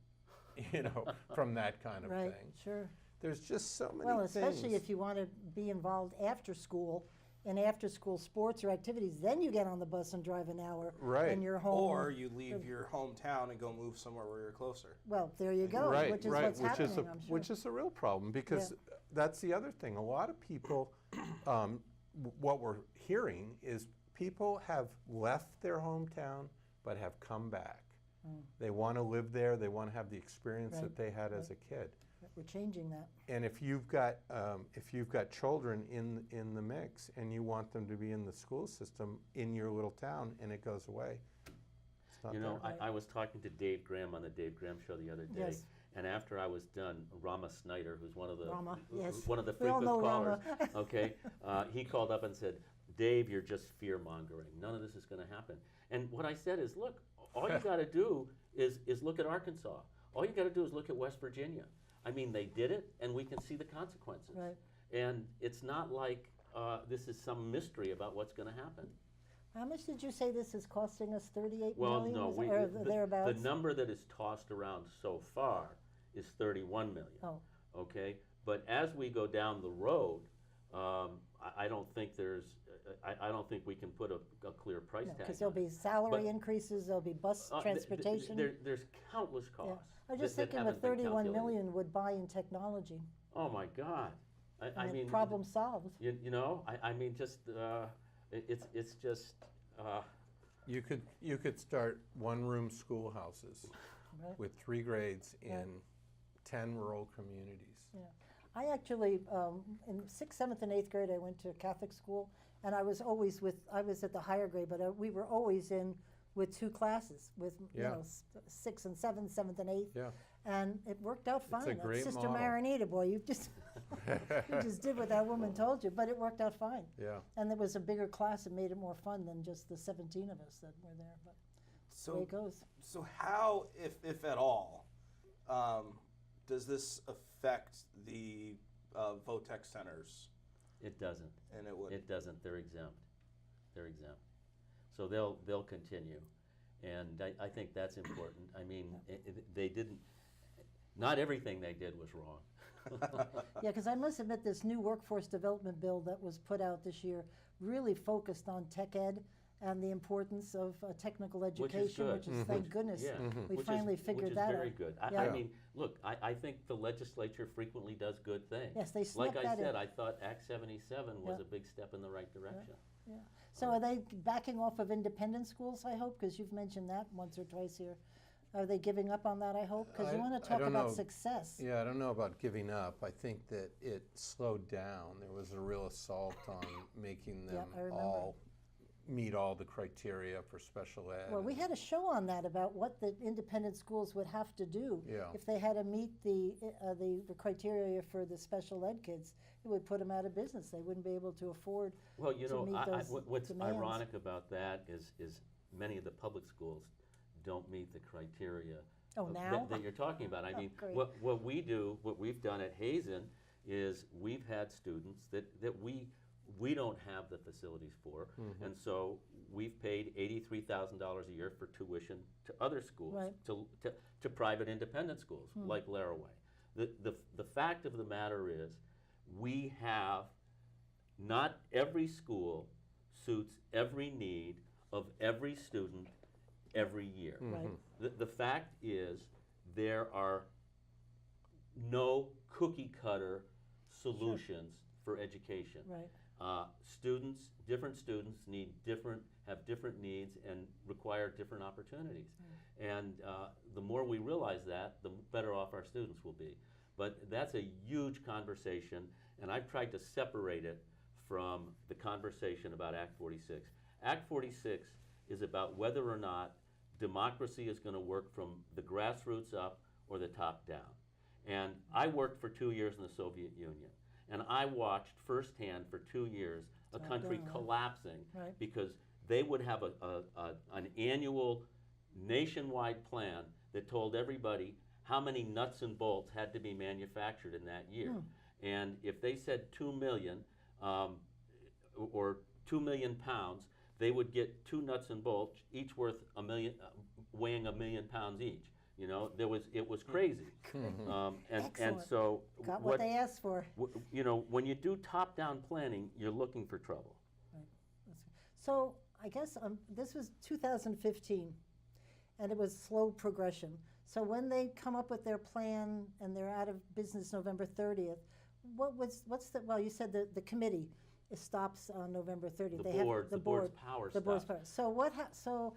[SPEAKER 3] from that kind of
[SPEAKER 1] Right.
[SPEAKER 3] thing.
[SPEAKER 1] Sure.
[SPEAKER 3] There's just so many
[SPEAKER 1] Well,
[SPEAKER 3] things.
[SPEAKER 1] especially if you want to be involved after school in after school sports or activities, then you get on the bus and drive an hour
[SPEAKER 3] Right.
[SPEAKER 1] and you're home.
[SPEAKER 4] Or you leave your hometown and go move somewhere where you're closer.
[SPEAKER 1] Well, there you go,
[SPEAKER 3] Right,
[SPEAKER 1] which is
[SPEAKER 3] right,
[SPEAKER 1] what's happening, I'm sure.
[SPEAKER 3] which is a real problem, because that's the other thing. A lot of people, what we're hearing is people have left their hometown but have come back. They want to live there. They want to have the experience
[SPEAKER 1] Right,
[SPEAKER 3] that they had as a kid.
[SPEAKER 1] We're changing that.
[SPEAKER 3] And if you've got children in the mix and you want them to be in the school system in your little town and it goes away, it's not there.
[SPEAKER 2] I was talking to Dave Graham on the Dave Graham show the other day,
[SPEAKER 1] Yes.
[SPEAKER 2] and after I was done, Rama Snyder, who's one of the
[SPEAKER 1] Rama, yes.
[SPEAKER 2] one of the
[SPEAKER 1] We all
[SPEAKER 2] frequent
[SPEAKER 1] know
[SPEAKER 2] callers,
[SPEAKER 1] Rama.
[SPEAKER 2] okay, he called up and said, Dave, you're just fear mongering. None of this is going to happen. And what I said is, look, all you got to do is look at Arkansas. All you got to do is look at West Virginia. I mean, they did it, and we can see the consequences.
[SPEAKER 1] Right.
[SPEAKER 2] And it's not like this is some mystery about what's going to happen.
[SPEAKER 1] How much did you say this is costing us? 38
[SPEAKER 2] Well,
[SPEAKER 1] million?
[SPEAKER 2] no,
[SPEAKER 1] or thereabouts?
[SPEAKER 2] the number that is tossed around so far is 31 million.
[SPEAKER 1] Oh.
[SPEAKER 2] Okay, but as we go down the road, I don't think there's. I don't think we can put a clear price tag.
[SPEAKER 1] Because there'll
[SPEAKER 2] on it.
[SPEAKER 1] be salary
[SPEAKER 2] But-
[SPEAKER 1] increases, there'll be bus transportation.
[SPEAKER 2] There's countless
[SPEAKER 1] Yeah.
[SPEAKER 2] costs.
[SPEAKER 1] I was just
[SPEAKER 2] that
[SPEAKER 1] thinking what
[SPEAKER 2] haven't been
[SPEAKER 1] 31
[SPEAKER 2] calculated.
[SPEAKER 1] million would buy in technology.
[SPEAKER 2] Oh my God! I
[SPEAKER 1] And
[SPEAKER 2] mean,
[SPEAKER 1] problem solved.
[SPEAKER 2] you know, I mean, just it's just.
[SPEAKER 3] You could start one-room schoolhouses
[SPEAKER 1] Right.
[SPEAKER 3] with 3 grades in
[SPEAKER 1] Right.
[SPEAKER 3] 10 rural communities.
[SPEAKER 1] I actually, in 6th, 7th, and 8th grade, I went to a Catholic school, and I was always I was at the higher grade, but we were always in with 2 classes, with
[SPEAKER 3] Yeah.
[SPEAKER 1] 6th and 7th, 7th and 8th,
[SPEAKER 3] Yeah.
[SPEAKER 1] and it worked out fine.
[SPEAKER 3] a great
[SPEAKER 1] Sister
[SPEAKER 3] model.
[SPEAKER 1] Marinita, boy, you just did what that woman told you, but it worked out fine.
[SPEAKER 3] Yeah.
[SPEAKER 1] And there was a bigger class, it made it more fun than just the 17 of us that were there, but the way
[SPEAKER 4] So
[SPEAKER 1] it goes.
[SPEAKER 4] so how, if at all, does this affect the VOTEC centers?
[SPEAKER 2] It doesn't.
[SPEAKER 4] And it would.
[SPEAKER 2] It doesn't. They're exempt. They're exempt. So they'll continue, and I think that's important. I mean, they didn't. Not everything they did was wrong.
[SPEAKER 1] Yeah, because I must admit, this new workforce development bill that was put out this year really focused on tech ed and the importance of technical education,
[SPEAKER 2] good.
[SPEAKER 1] which is, thank goodness,
[SPEAKER 2] Yeah,
[SPEAKER 1] we
[SPEAKER 2] which
[SPEAKER 1] finally
[SPEAKER 2] is,
[SPEAKER 1] figured
[SPEAKER 2] which is
[SPEAKER 1] that
[SPEAKER 2] very
[SPEAKER 1] out.
[SPEAKER 2] good.
[SPEAKER 1] Yeah.
[SPEAKER 2] I mean, look, I think the legislature frequently does good things.
[SPEAKER 1] Yes, they snuck
[SPEAKER 2] Like I
[SPEAKER 1] that in.
[SPEAKER 2] said, I thought Act 77 was
[SPEAKER 1] Yeah.
[SPEAKER 2] a big step in the right direction.
[SPEAKER 1] Yeah. So are they backing off of independent schools, I hope? Because you've mentioned that once or twice here. Are they giving up on that, I hope? Because you want to talk
[SPEAKER 3] don't
[SPEAKER 1] about
[SPEAKER 3] know.
[SPEAKER 1] success.
[SPEAKER 3] Yeah, I don't know about giving up. I think that it slowed down. There was a real assault on making them
[SPEAKER 1] I remember.
[SPEAKER 3] all meet all the criteria for special ed.
[SPEAKER 1] Well, we had a show on that about what the independent schools would have to do
[SPEAKER 3] Yeah.
[SPEAKER 1] if they had to meet the criteria for the special ed kids. It would put them out of business. They wouldn't be able to afford.
[SPEAKER 2] Well, you
[SPEAKER 1] to
[SPEAKER 2] know,
[SPEAKER 1] meet those
[SPEAKER 2] what's
[SPEAKER 1] demands.
[SPEAKER 2] ironic about that is many of the public schools don't meet the criteria
[SPEAKER 1] Oh,
[SPEAKER 2] of-
[SPEAKER 1] now?
[SPEAKER 2] that you're talking about. I
[SPEAKER 1] Oh,
[SPEAKER 2] mean,
[SPEAKER 1] great.
[SPEAKER 2] what we've done at Hazen is we've had students that we don't have the facilities for, and so we've paid $83,000 a year for tuition to other schools,
[SPEAKER 1] Right.
[SPEAKER 2] to private independent schools like Laraway. The fact of the matter is, we have, not every school suits every need of every student every year.
[SPEAKER 1] Right.
[SPEAKER 2] The fact is, there are no cookie cutter solutions for education.
[SPEAKER 1] Right.
[SPEAKER 2] Different students have different needs and require different opportunities. And the more we realize that, the better off our students will be. But that's a huge conversation, and I've tried to separate it from the conversation about Act 46. Act 46 is about whether or not democracy is going to work from the grassroots up or the top down. And I worked for 2 years in the Soviet Union, and I watched firsthand for 2 years a
[SPEAKER 1] Top
[SPEAKER 2] country
[SPEAKER 1] down, right.
[SPEAKER 2] collapsing
[SPEAKER 1] Right.
[SPEAKER 2] because they would have an annual nationwide plan that told everybody how many nuts and bolts had to be manufactured in that year. And if they said 2 million or 2 million pounds, they would get 2 nuts and bolts, each worth a million, weighing 1 million pounds each. You know, it was crazy. And
[SPEAKER 1] Excellent.
[SPEAKER 2] so
[SPEAKER 1] Got what they asked for.
[SPEAKER 2] you know, when you do top-down planning, you're looking for trouble.
[SPEAKER 1] So I guess this was 2015, and it was slow progression. So when they come up with their plan and they're out of business November 30th, well, you said the committee stops on November 30th.
[SPEAKER 2] The board's power
[SPEAKER 1] The board's
[SPEAKER 2] stops.
[SPEAKER 1] power. So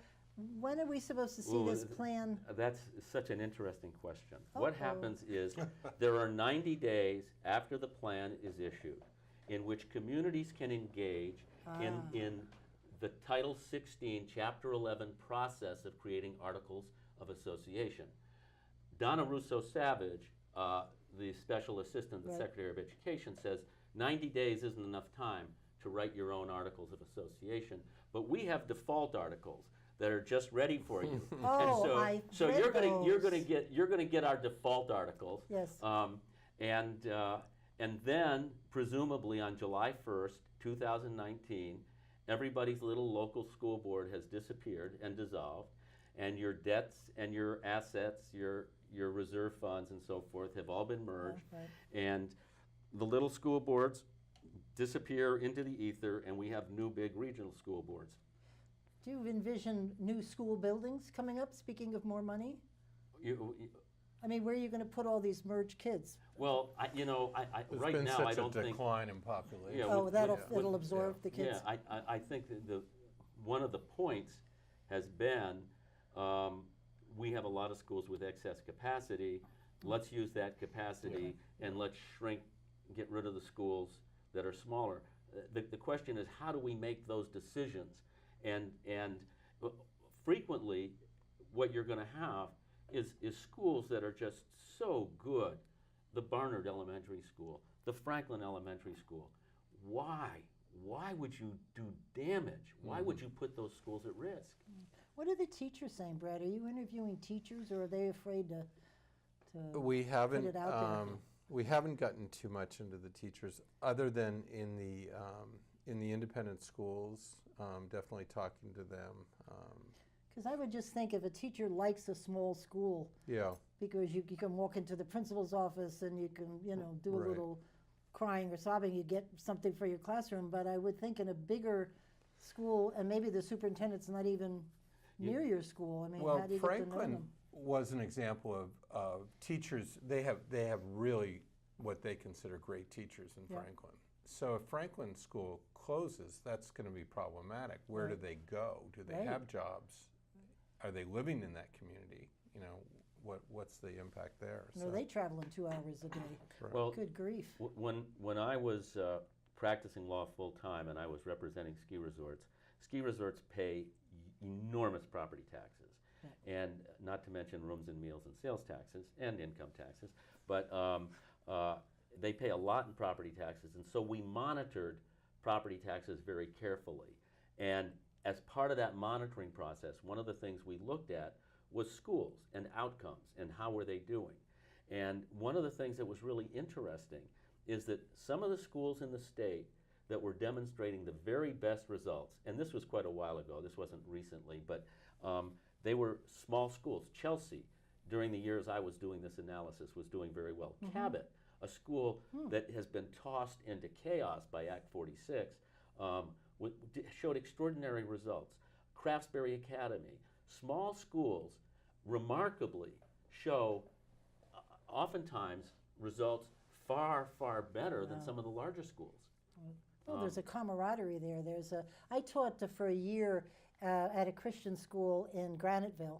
[SPEAKER 1] when are we supposed to see
[SPEAKER 2] Ooh,
[SPEAKER 1] this plan?
[SPEAKER 2] That's such an interesting question.
[SPEAKER 1] Uh-oh.
[SPEAKER 2] What happens is there are 90 days after the plan is issued in which communities can engage in the Title 16, Chapter 11 process of creating articles of association. Donna Russo-Savage, the special assistant, the
[SPEAKER 1] Right.
[SPEAKER 2] Secretary of Education, says 90 days isn't enough time to write your own articles of association, but we have default articles that are just ready for you.
[SPEAKER 1] Oh,
[SPEAKER 2] and so
[SPEAKER 1] read
[SPEAKER 2] you're
[SPEAKER 1] those.
[SPEAKER 2] gonna get our default articles.
[SPEAKER 1] Yes.
[SPEAKER 2] And then presumably on July 1st, 2019, everybody's little local school board has disappeared and dissolved, and your debts and your assets, your reserve funds and so forth have all been merged.
[SPEAKER 1] Right.
[SPEAKER 2] And the little school boards disappear into the ether, and we have new big regional school boards.
[SPEAKER 1] Do you envision new school buildings coming up, speaking of more money?
[SPEAKER 2] You,
[SPEAKER 1] I mean, where are you going to put all these merged kids?
[SPEAKER 2] well,
[SPEAKER 3] There's
[SPEAKER 2] right
[SPEAKER 3] been
[SPEAKER 2] now,
[SPEAKER 3] such
[SPEAKER 2] I don't
[SPEAKER 3] a
[SPEAKER 2] think.
[SPEAKER 3] decline in population.
[SPEAKER 2] Yeah,
[SPEAKER 1] Oh,
[SPEAKER 2] with-
[SPEAKER 1] it'll
[SPEAKER 2] with-
[SPEAKER 1] absorb the kids?
[SPEAKER 2] Yeah, I think that one of the points has been, we have a lot of schools with excess capacity. Let's use that capacity and let's get rid of the schools that are smaller. The question is, how do we make those decisions? And frequently, what you're going to have is schools that are just so good. The Barnard Elementary School, the Franklin Elementary School. Why? Why would you do damage? Why would you put those schools at risk?
[SPEAKER 1] What are the teachers saying, Brad? Are you interviewing teachers, or are they afraid to
[SPEAKER 3] We haven't.
[SPEAKER 1] it out there.
[SPEAKER 3] We haven't gotten too much into the teachers, other than in the independent schools. Definitely talking to them.
[SPEAKER 1] Because I would just think if a teacher likes a small school,
[SPEAKER 3] Yeah.
[SPEAKER 1] because you can walk into the principal's office and you can, do a
[SPEAKER 3] Right.
[SPEAKER 1] little crying or sobbing, you get something for your classroom. But I would think in a bigger school, and maybe the superintendent's not even near your school. I mean,
[SPEAKER 3] Well,
[SPEAKER 1] how do you get to know
[SPEAKER 3] Franklin
[SPEAKER 1] them?
[SPEAKER 3] was an example of teachers. They have really what they consider great teachers in
[SPEAKER 1] Yeah.
[SPEAKER 3] Franklin. So if Franklin School closes, that's going to be problematic. Where do
[SPEAKER 1] Right.
[SPEAKER 3] they go? Do they
[SPEAKER 1] Right.
[SPEAKER 3] have jobs? Are they living in that community? What's the impact there?
[SPEAKER 1] No, they travel in 2 hours a day.
[SPEAKER 3] Correct.
[SPEAKER 2] Well,
[SPEAKER 1] Good grief.
[SPEAKER 2] when I was practicing law full time and I was representing ski resorts pay enormous property taxes,
[SPEAKER 1] Right.
[SPEAKER 2] and not to mention rooms and meals and sales taxes and income taxes. But they pay a lot in property taxes, and so we monitored property taxes very carefully. And as part of that monitoring process, one of the things we looked at was schools and outcomes and how were they doing. And one of the things that was really interesting is that some of the schools in the state that were demonstrating the very best results, and this was quite a while ago, this wasn't recently, but they were small schools. Chelsea, during the years I was doing this analysis, was doing very well. Cabot, a school that has been tossed into chaos by Act 46, showed extraordinary results. Craftsbury Academy, small schools remarkably show oftentimes results far, far better than some of the larger schools.
[SPEAKER 1] Well, there's a camaraderie there. I taught for a year at a Christian school in Graniteville.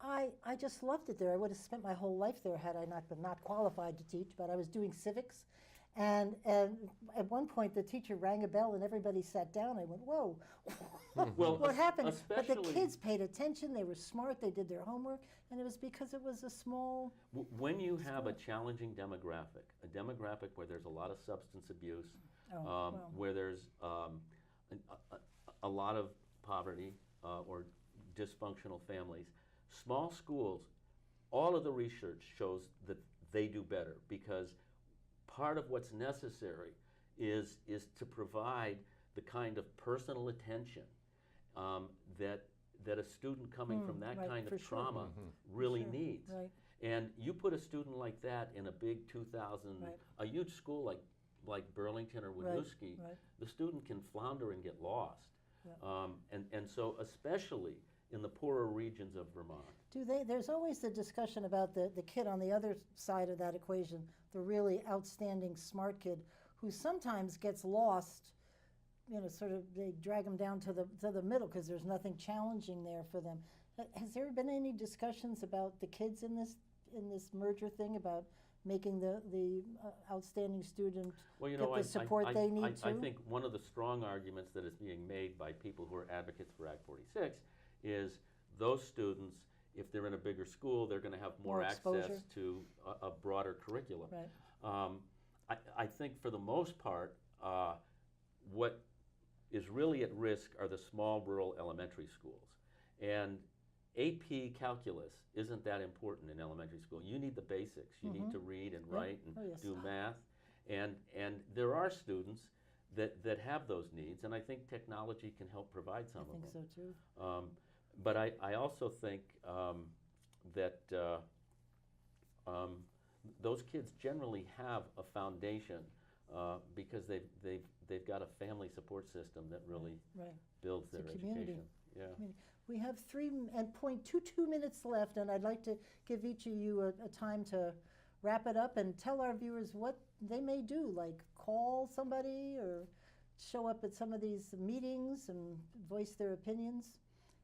[SPEAKER 1] I just loved it there. I would have spent my whole life there had I not been not qualified to teach, but I was doing civics. And at one point, the teacher rang a bell and everybody sat down. I went, whoa,
[SPEAKER 2] Well,
[SPEAKER 1] what happened? But the
[SPEAKER 2] especially-
[SPEAKER 1] kids paid attention. They were smart. They did their homework. And it was because it was a small,
[SPEAKER 2] When you have a challenging demographic, a demographic where there's a lot of substance abuse,
[SPEAKER 1] well.
[SPEAKER 2] where there's a lot of poverty or dysfunctional families, small schools, all of the research shows that they do better, because part of what's necessary is to provide the kind of personal attention that a student coming from that
[SPEAKER 1] right,
[SPEAKER 2] kind
[SPEAKER 1] for
[SPEAKER 2] of
[SPEAKER 1] sure.
[SPEAKER 2] trauma really
[SPEAKER 1] Sure,
[SPEAKER 2] needs.
[SPEAKER 1] right.
[SPEAKER 2] And you put a student like that in a big 2,000,
[SPEAKER 1] Right.
[SPEAKER 2] a huge school like Burlington or
[SPEAKER 1] Right,
[SPEAKER 2] Winooski,
[SPEAKER 1] right.
[SPEAKER 2] the student can flounder and get lost.
[SPEAKER 1] Yeah.
[SPEAKER 2] And so especially in the poorer regions of Vermont.
[SPEAKER 1] There's always the discussion about the kid on the other side of that equation, the really outstanding smart kid, who sometimes gets lost, sort of they drag them down to the middle because there's nothing challenging there for them. Has there been any discussions about the kids in this merger thing, about making the outstanding student get the support they need
[SPEAKER 2] I
[SPEAKER 1] too?
[SPEAKER 2] think one of the strong arguments that is being made by people who are advocates for Act 46 is those students, if they're in a bigger school, they're going to have more access
[SPEAKER 1] exposure.
[SPEAKER 2] to a broader curriculum.
[SPEAKER 1] Right.
[SPEAKER 2] I think for the most part, what is really at risk are the small rural elementary schools. And AP calculus isn't that important in elementary school. You need the basics. You need to read and write and
[SPEAKER 1] Oh, yes.
[SPEAKER 2] do math. And there are students that have those needs, and I think technology can help provide some
[SPEAKER 1] I
[SPEAKER 2] of
[SPEAKER 1] think
[SPEAKER 2] them.
[SPEAKER 1] so too.
[SPEAKER 2] But I also think that those kids generally have a foundation because they've got a family support system that really
[SPEAKER 1] Right.
[SPEAKER 2] builds
[SPEAKER 1] It's a
[SPEAKER 2] their
[SPEAKER 1] community.
[SPEAKER 2] education. Yeah.
[SPEAKER 1] We have 3.22 minutes left, and I'd like to give each of you a time to wrap it up and tell our viewers what they may do, like call somebody or show up at some of these meetings and voice their opinions.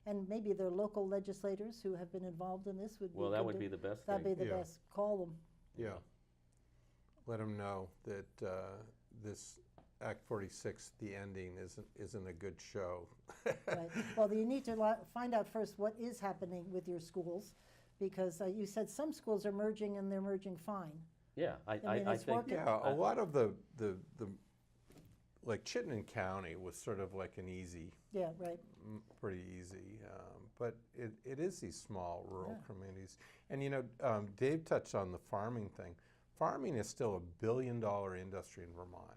[SPEAKER 1] And maybe their local legislators who have been involved in this would be
[SPEAKER 2] Well, that
[SPEAKER 1] good
[SPEAKER 2] would
[SPEAKER 1] to-
[SPEAKER 2] be the best
[SPEAKER 1] That'd
[SPEAKER 2] thing.
[SPEAKER 1] be the
[SPEAKER 3] Yeah.
[SPEAKER 1] best. Call them.
[SPEAKER 3] Yeah. Let them know that this Act 46, the ending, isn't a good show.
[SPEAKER 1] Right. Well, you need to find out first what is happening with your schools, because you said some schools are merging and they're merging fine.
[SPEAKER 2] Yeah,
[SPEAKER 1] I mean,
[SPEAKER 2] I
[SPEAKER 1] it's
[SPEAKER 2] think.
[SPEAKER 1] working.
[SPEAKER 3] Yeah, a lot of the like Chittenden County was sort of like an easy,
[SPEAKER 1] Yeah, right.
[SPEAKER 3] pretty easy, but it is these small rural
[SPEAKER 1] Yeah.
[SPEAKER 3] communities. And you know, Dave touched on the farming thing. Farming is still a $1 billion industry in Vermont.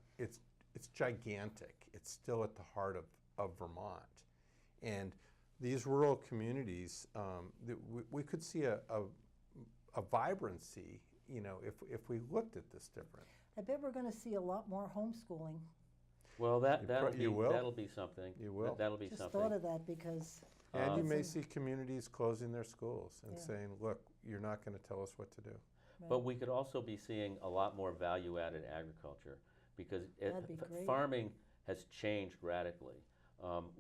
[SPEAKER 3] It's gigantic. It's still at the heart of Vermont. And these rural communities, we could see a vibrancy, you know, if we looked at this different.
[SPEAKER 1] I bet we're going to see a lot more homeschooling.
[SPEAKER 2] Well,
[SPEAKER 3] You will.
[SPEAKER 2] that'll be something.
[SPEAKER 3] You will.
[SPEAKER 2] That'll be
[SPEAKER 1] Just
[SPEAKER 2] something.
[SPEAKER 1] thought of that because
[SPEAKER 3] And you
[SPEAKER 1] It's
[SPEAKER 3] may
[SPEAKER 1] a-
[SPEAKER 3] see communities closing their schools and
[SPEAKER 1] Yeah.
[SPEAKER 3] saying, look, you're not going to tell us what to do.
[SPEAKER 2] But we could also be seeing a lot more value-added agriculture because
[SPEAKER 1] That'd be great.
[SPEAKER 2] farming has changed radically.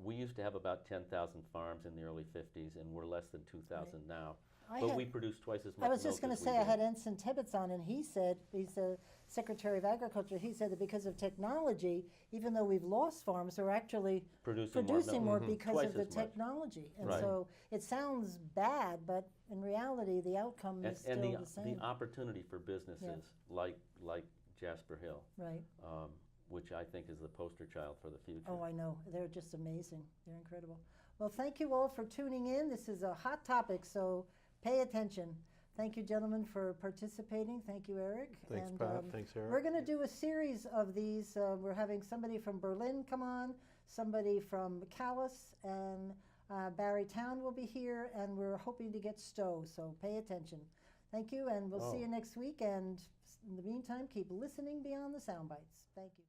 [SPEAKER 2] We used to have about 10,000 farms in the early 50s, and we're less than 2,000 now. But we produce twice as much
[SPEAKER 1] I was just
[SPEAKER 2] milk
[SPEAKER 1] going
[SPEAKER 2] as
[SPEAKER 1] to
[SPEAKER 2] we
[SPEAKER 1] say, I
[SPEAKER 2] do.
[SPEAKER 1] had Ensign Tibbetts on, and he said, he's the Secretary of Agriculture, he said that because of technology, even though we've lost farms, they're actually
[SPEAKER 2] producing
[SPEAKER 1] producing
[SPEAKER 2] more
[SPEAKER 1] more
[SPEAKER 2] milk.
[SPEAKER 1] because
[SPEAKER 2] Twice
[SPEAKER 1] of the
[SPEAKER 2] as much.
[SPEAKER 1] technology. And
[SPEAKER 2] Right.
[SPEAKER 1] so it sounds bad, but in reality, the outcome is still
[SPEAKER 2] And
[SPEAKER 1] the same.
[SPEAKER 2] the opportunity for businesses like Jasper Hill,
[SPEAKER 1] Right.
[SPEAKER 2] which I think is the poster child for the future.
[SPEAKER 1] Oh, I know. They're just amazing. They're incredible. Well, thank you all for tuning in. This is a hot topic, so pay attention. Thank you, gentlemen, for participating. Thank you, Eric.
[SPEAKER 3] Thanks,
[SPEAKER 1] And,
[SPEAKER 3] Pat. Thanks, Eric.
[SPEAKER 1] we're going to do a series of these. We're having somebody from Berlin come on, somebody from Calais, and Barry Town will be here, and we're hoping to get Stowe, so pay attention. Thank you, and we'll see you next week. And in the meantime, keep listening beyond the sound bites. Thank you.